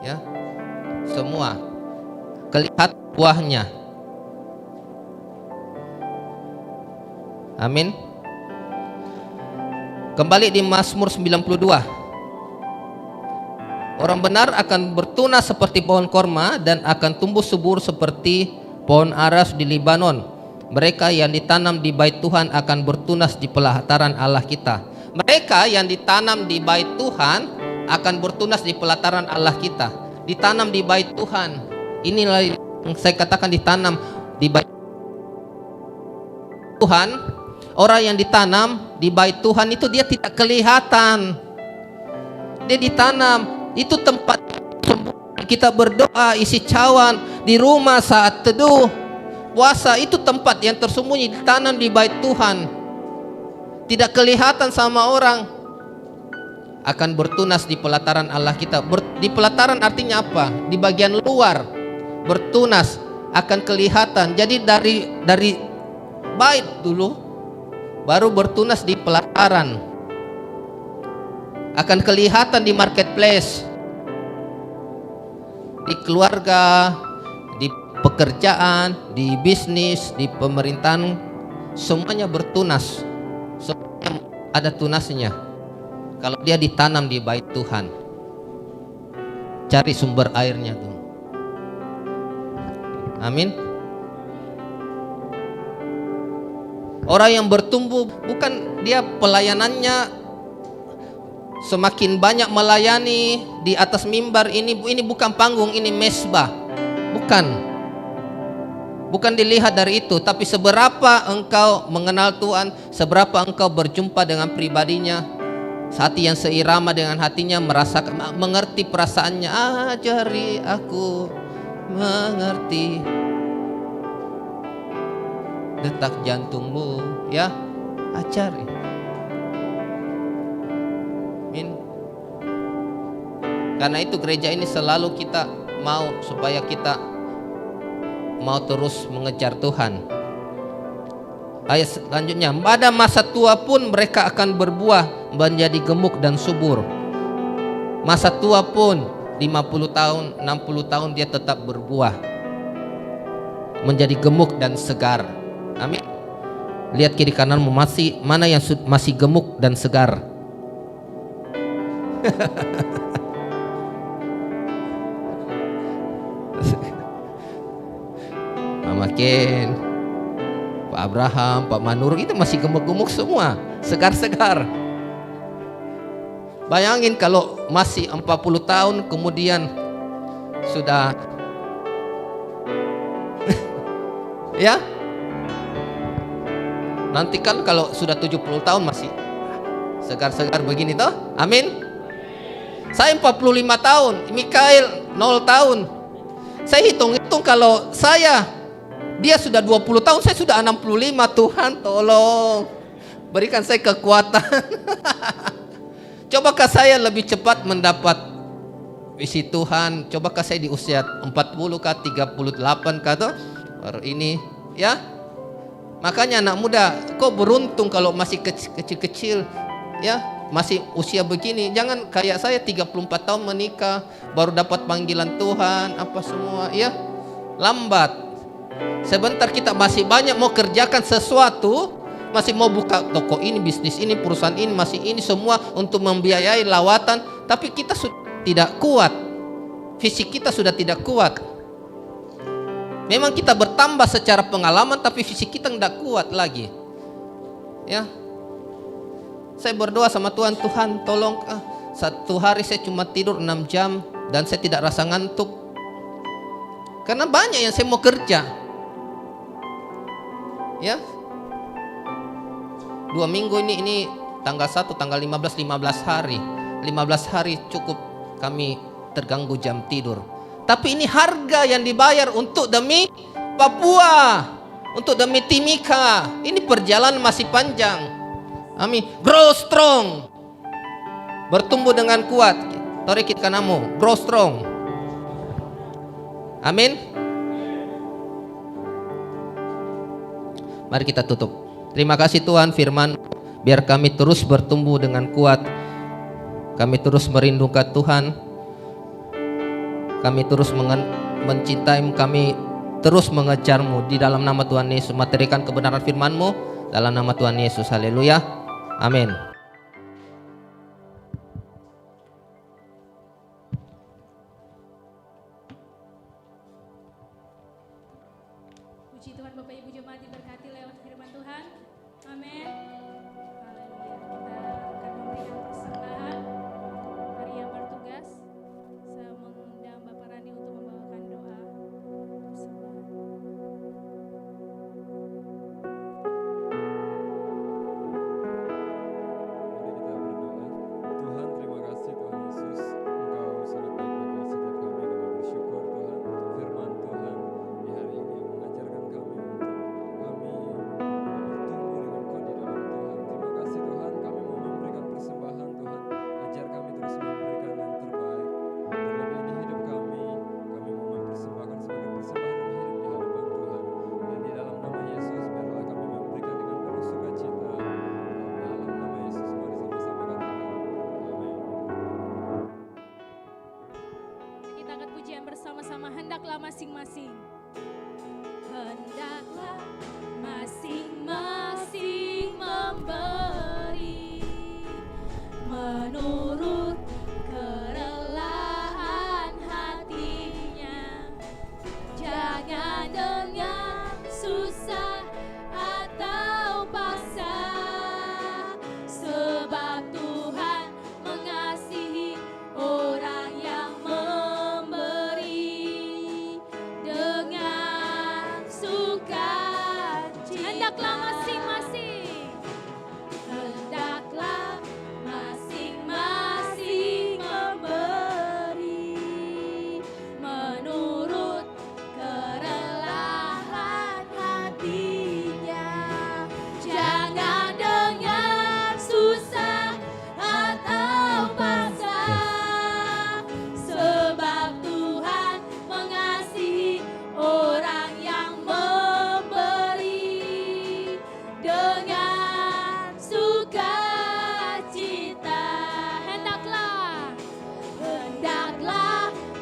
Ya, semua. kelihatan buahnya. Amin. Kembali di Mazmur 92. Orang benar akan bertunas seperti pohon korma dan akan tumbuh subur seperti pohon aras di Libanon. Mereka yang ditanam di bait Tuhan akan bertunas di pelataran Allah kita. Mereka yang ditanam di bait Tuhan akan bertunas di pelataran Allah kita. Ditanam di bait Tuhan. Inilah yang saya katakan, ditanam di bait Tuhan. Orang yang ditanam di bait Tuhan itu dia tidak kelihatan. Dia ditanam, itu tempat kita berdoa, isi cawan, di rumah saat teduh, puasa, itu tempat yang tersembunyi, ditanam di bait Tuhan. Tidak kelihatan sama orang. Akan bertunas di pelataran Allah kita. Di pelataran artinya apa? Di bagian luar. Bertunas, akan kelihatan. Jadi dari bait dulu baru bertunas di pelataran. Akan kelihatan di marketplace, di keluarga, di pekerjaan, di bisnis, di pemerintahan, semuanya bertunas. Semuanya ada tunasnya. Kalau dia ditanam di bait Tuhan. Cari sumber airnya tuh. Amin. Orang yang bertumbuh bukan dia pelayanannya semakin banyak melayani di atas mimbar, ini bukan panggung, ini mesbah. Bukan dilihat dari itu, tapi seberapa engkau mengenal Tuhan, seberapa engkau berjumpa dengan pribadinya, hati yang seirama dengan hatinya, merasakan, mengerti perasaannya. Ajari aku mengerti detak jantungmu, ya, ajari. Amin. Karena itu gereja ini selalu kita mau supaya kita mau terus mengejar Tuhan. Ayat selanjutnya, pada masa tua pun mereka akan berbuah menjadi gemuk dan subur. Masa tua pun 50 tahun, 60 tahun dia tetap berbuah menjadi gemuk dan segar. Amin. Lihat kiri kananmu, mana yang masih gemuk dan segar. Mama Ken, Pak Abraham, Pak Manur itu masih gemuk-gemuk semua, segar-segar. Bayangin kalau masih 40 tahun kemudian sudah ya. Nanti kan kalau sudah 70 tahun masih segar-segar begini toh. Amin. Saya 45 tahun, Mikael 0 tahun. Saya hitung-hitung kalau dia sudah 20 tahun, saya sudah 65. Tuhan tolong berikan saya kekuatan. Cobakah saya lebih cepat mendapat visi Tuhan? Cobakah saya di usia 40 kah, 38 kah toh? Baru ini ya. Makanya anak muda, kau beruntung kalau masih kecil-kecil ya, masih usia begini. Jangan kayak saya 34 tahun menikah, baru dapat panggilan Tuhan, apa semua ya. Lambat. Sebentar kita masih banyak mau kerjakan sesuatu, masih mau buka toko ini, bisnis ini, perusahaan ini, masih ini semua untuk membiayai lawatan, tapi kita sudah tidak kuat. Fisik kita sudah tidak kuat. Memang kita bertambah secara pengalaman, tapi fisik kita tidak kuat lagi. Ya, saya berdoa sama Tuhan, Tuhan tolong, satu hari saya cuma tidur 6 jam dan saya tidak rasa ngantuk. Karena banyak yang saya mau kerja. Ya, 2 minggu ini tanggal 1, tanggal 15 hari. 15 hari cukup kami terganggu jam tidur. Tapi ini harga yang dibayar untuk demi Papua, untuk demi Timika. Ini perjalanan masih panjang. Amin. Grow strong. Bertumbuh dengan kuat. Tarik kananmu, grow strong. Amin. Mari kita tutup. Terima kasih Tuhan firman, biar kami terus bertumbuh dengan kuat. Kami terus merindukan Tuhan. Kami terus mencintai-Mu, kami terus mengejar-Mu. Di dalam nama Tuhan Yesus, materikan kebenaran firman-Mu dalam nama Tuhan Yesus. Haleluya. Amin. Puji Tuhan, Bapak Ibu jemaat diberkati lewat firman Tuhan. Amin. Haleluya. Kita akan memberikan persembahan. Mari yang bertugas, saya mengundang Bapak Rani untuk membawakan doa persembahan. Mari kita berdoa. Tuhan, terima kasih Tuhan Yesus, Engkau sangat baik bagi setiap kami. Kami bersyukur Tuhan untuk firman Tuhan di hari ini yang mengajarkan kami untuk kami bertumbuh dengan Kau di dalam Tuhan. Terima kasih Tuhan, kami mau memberikan persembahan Tuhan. Ajar kami terus memberikan yang terbaik. Terlebih di hidup kami mau mempersembahkan sebagai persembahan dan hidup di hadapan Tuhan. Dan di dalam nama Yesus, biarlah kami memberikan dengan penuh sukacita. Dalam nama Yesus, mari sama-sama katakan amin. Kita angkat pujian bersama-sama. Hendaklah masing-masing. Hendaklah masing-masing memberi menurut kerelaan hatinya. Jangan dengan susah atau paksa, sebab Tuhan mengasihi orang yang memberi dengan sukacita. Hendaklah masing-masing, hendaklah masing-masing memberi menurut kerelaan hatinya. Jangan dengan susah atau paksa, sebab Tuhan mengasihi orang yang memberi dengan sukacita. Hendaklah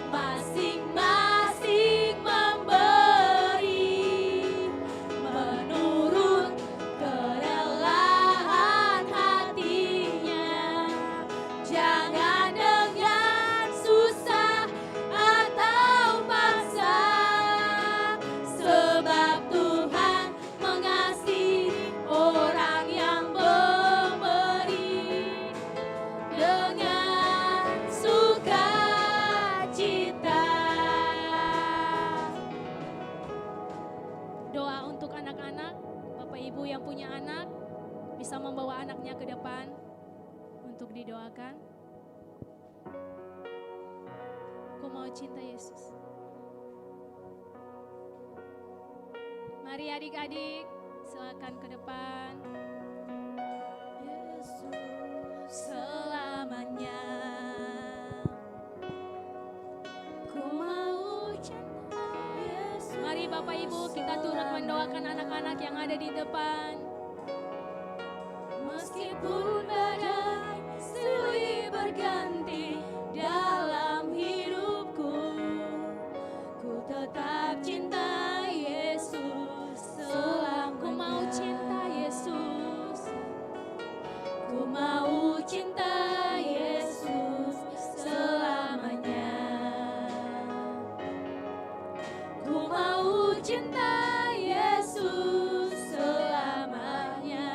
masing-masing memberi menurut kerelaan hatinya. Jangan dengan susah atau paksa, sebab Tuhan mengasihi orang yang memberi dengan sukacita. Doa untuk anak-anak. Bapak Ibu yang punya anak bisa membawa anaknya ke depan untuk didoakan. Ku mau cinta Yesus. Mari adik-adik, silakan ke depan. Yesus selamanya. Ku mau cinta Yesus. Mari Bapak Ibu kita turut mendoakan anak-anak yang ada di depan. Meskipun badai silih berganti dalam hidupku, ku tetap cinta Yesus selamanya. Ku mau cinta Yesus. Ku mau cinta Yesus selamanya. Ku mau cinta Yesus selamanya.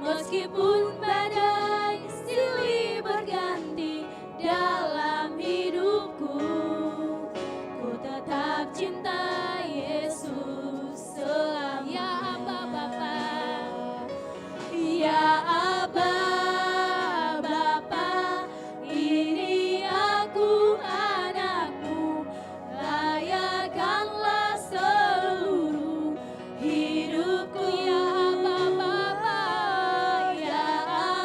Meskipun badai silih berganti dalam hidupku, ku tetap cinta Yesus selamanya. Ya Aba Bapa, ya Aba Bapa, ini aku anakmu, layakkanlah seluruh hidupku. Ya Aba Bapa, ya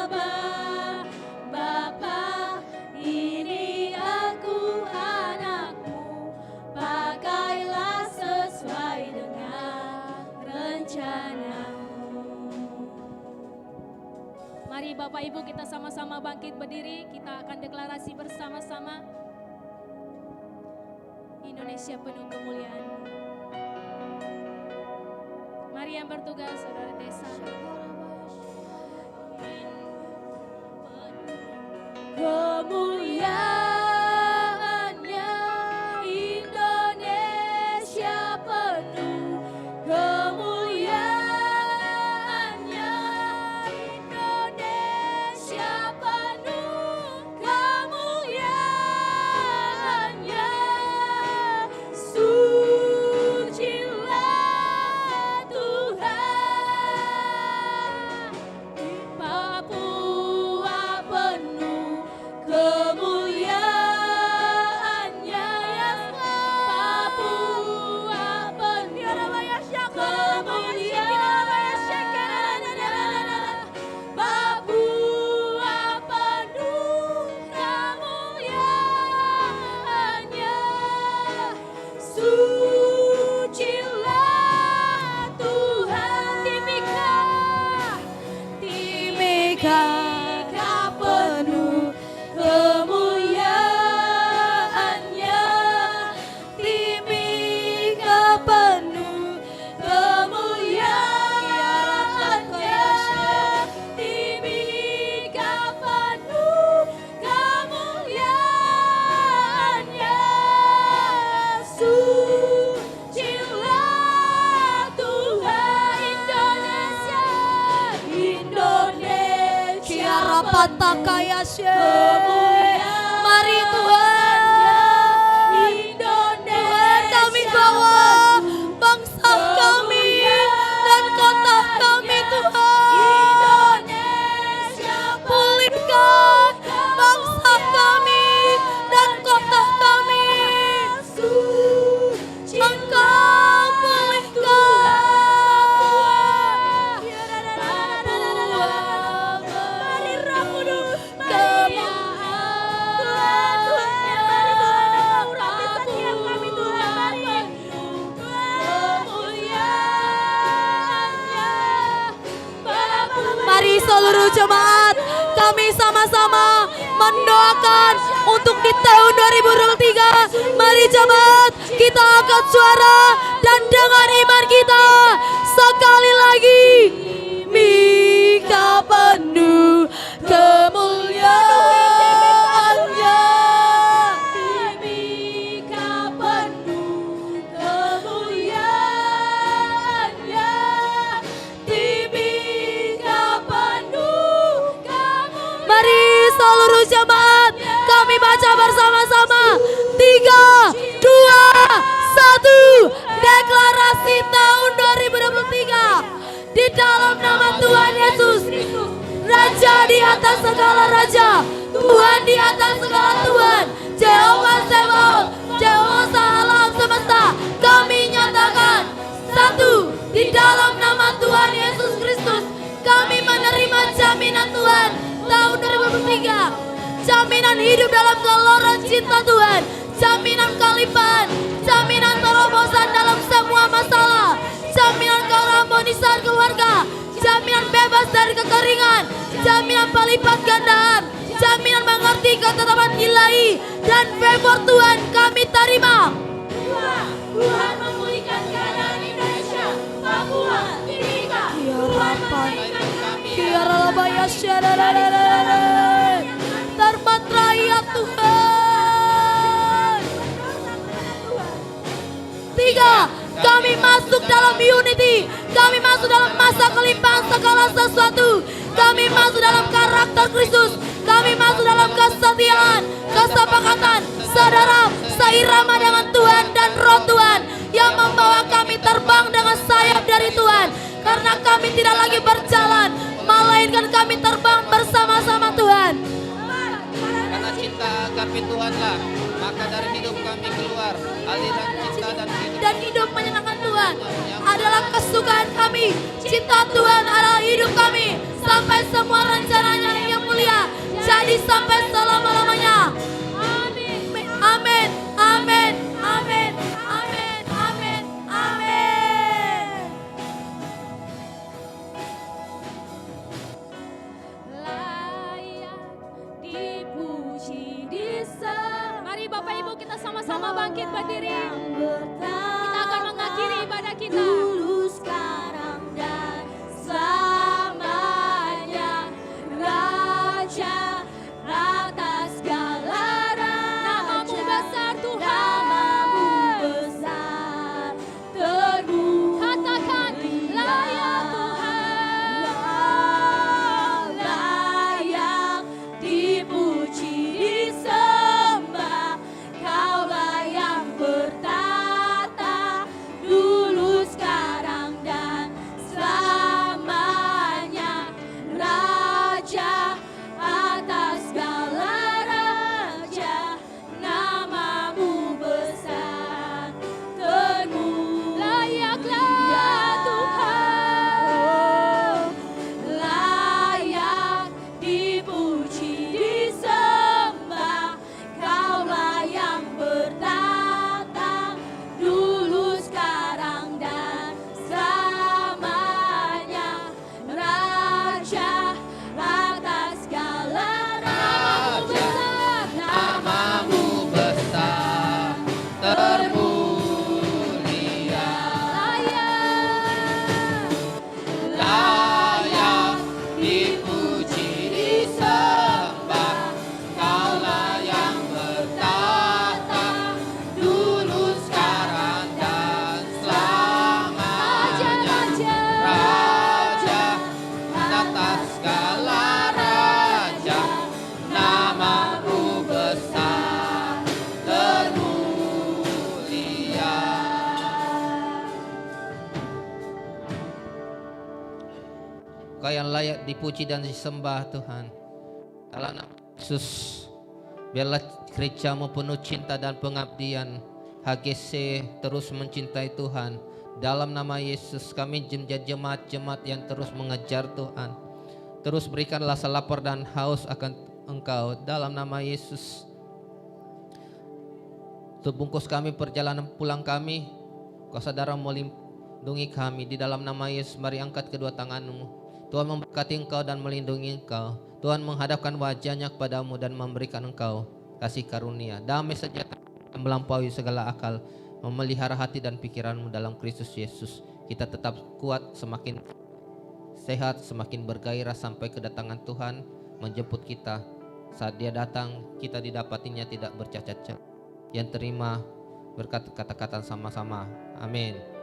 Aba Bapa, ini aku anakmu, pakailah sesuai dengan rencanamu. Mari Bapak Ibu kita sama-sama bangkit berdiri, kita akan deklarasi bersama-sama. Indonesia penuh kemuliaan-Mu. Mari yang bertugas, saudara Tessa. Kemuliaannya Indonesia penuh, kemuliaannya Indonesia penuh, kemuliaannya sucilah Tuhan. Papua penuh kemuliaannya, ya Papua penuh kemuliaannya, Papua penuh kemuliaannya, sucilah Tuhan. Timika penuh kemuliaannya, Timika penuh kemuliaannya, Timika penuh kemuliaannya, sucilah Tuhan. Indonesia Rapatakaya mari Tuhan, Tuhan kami bawa bangsa kami dan kota kami Tuhan, pulihkan bangsa kami dan kota kami, Engkau pulihkan mari Rapudu, mari seluruh jemaat kami sama-sama mendoakan untuk di tahun 2023. Mari jemaat kita angkat suara dan dengan iman kita sekali lagi. Mika penuh kemuliaannya, Mika penuh kemuliaannya, Mika penuh kemuliaannya. Mari seluruh jemaat kami baca bersama-sama. 3, 2, 1. Deklarasi tahun 2023. Di dalam nama Tuhan Yesus, Raja di atas segala raja, Tuhan di atas segala Tuhan, Jehovah Tsebaot, Jehovah alam semesta, kami nyatakan 1. Di dalam nama Tuhan Yesus Kristus, kami menerima jaminan Tuhan tahun 2023. Jaminan hidup dalam geloran cinta Tuhan, jaminan kelimpahan, jaminan terobosan dalam semua masalah, jaminan keharmonisan keluarga, jaminan bebas dari kekeringan, jaminan pelipat gandaan, jaminan mengerti ketetapan ilahi dan favor Tuhan kami terima. Tuhan memulihkan keadaan Indonesia, Papua, Timika, Tuhan memulihkan kami. Termat rakyat Tuhan. 3. Kami masuk dalam unity. Kami masuk dalam masa kelimpahan segala sesuatu. Kami masuk dalam karakter Kristus. Kami masuk dalam kesetiaan, kesepakatan, saudara, seirama dengan Tuhan dan roh Tuhan yang membawa kami terbang dengan sayap dari Tuhan. Karena kami tidak lagi berjalan, melainkan kami terbang bersama-sama Tuhan. Karena cinta agape Tuhanlah, maka dari hidup kami keluar aliran cinta dan hidup menyenangkan Tuhan adalah kesukaan kami. Cinta Tuhan adalah hidup kami sampai semua rencananya yang mulia jadi sampai selama-lamanya. Amin. Amin. Amin. Amin. Amin. Amin. Amin. Layak dipuji di sana. Mari Bapak Ibu kita sama-sama bangkit berdiri. Kau yang layak dipuji dan disembah Tuhan. Dalam nama Yesus, biarlah gerejamu penuh cinta dan pengabdian. HGC terus mencintai Tuhan. Dalam nama Yesus kami menjadi jemaat-jemaat yang terus mengejar Tuhan. Terus berikanlah rasa lapar dan haus akan Engkau. Dalam nama Yesus, sebungkus kami perjalanan pulang kami, Kau saudara melindungi kami. Di dalam nama Yesus mari angkat kedua tanganmu. Tuhan memberkati engkau dan melindungi engkau. Tuhan menghadapkan wajahnya kepadamu dan memberikan engkau kasih karunia, damai sejahtera yang melampaui segala akal, memelihara hati dan pikiranmu dalam Kristus Yesus. Kita tetap kuat, semakin sehat, semakin bergairah sampai kedatangan Tuhan menjemput kita. Saat Dia datang, kita didapatinya tidak bercacat. Yang terima berkat kata-kata sama-sama. Amin.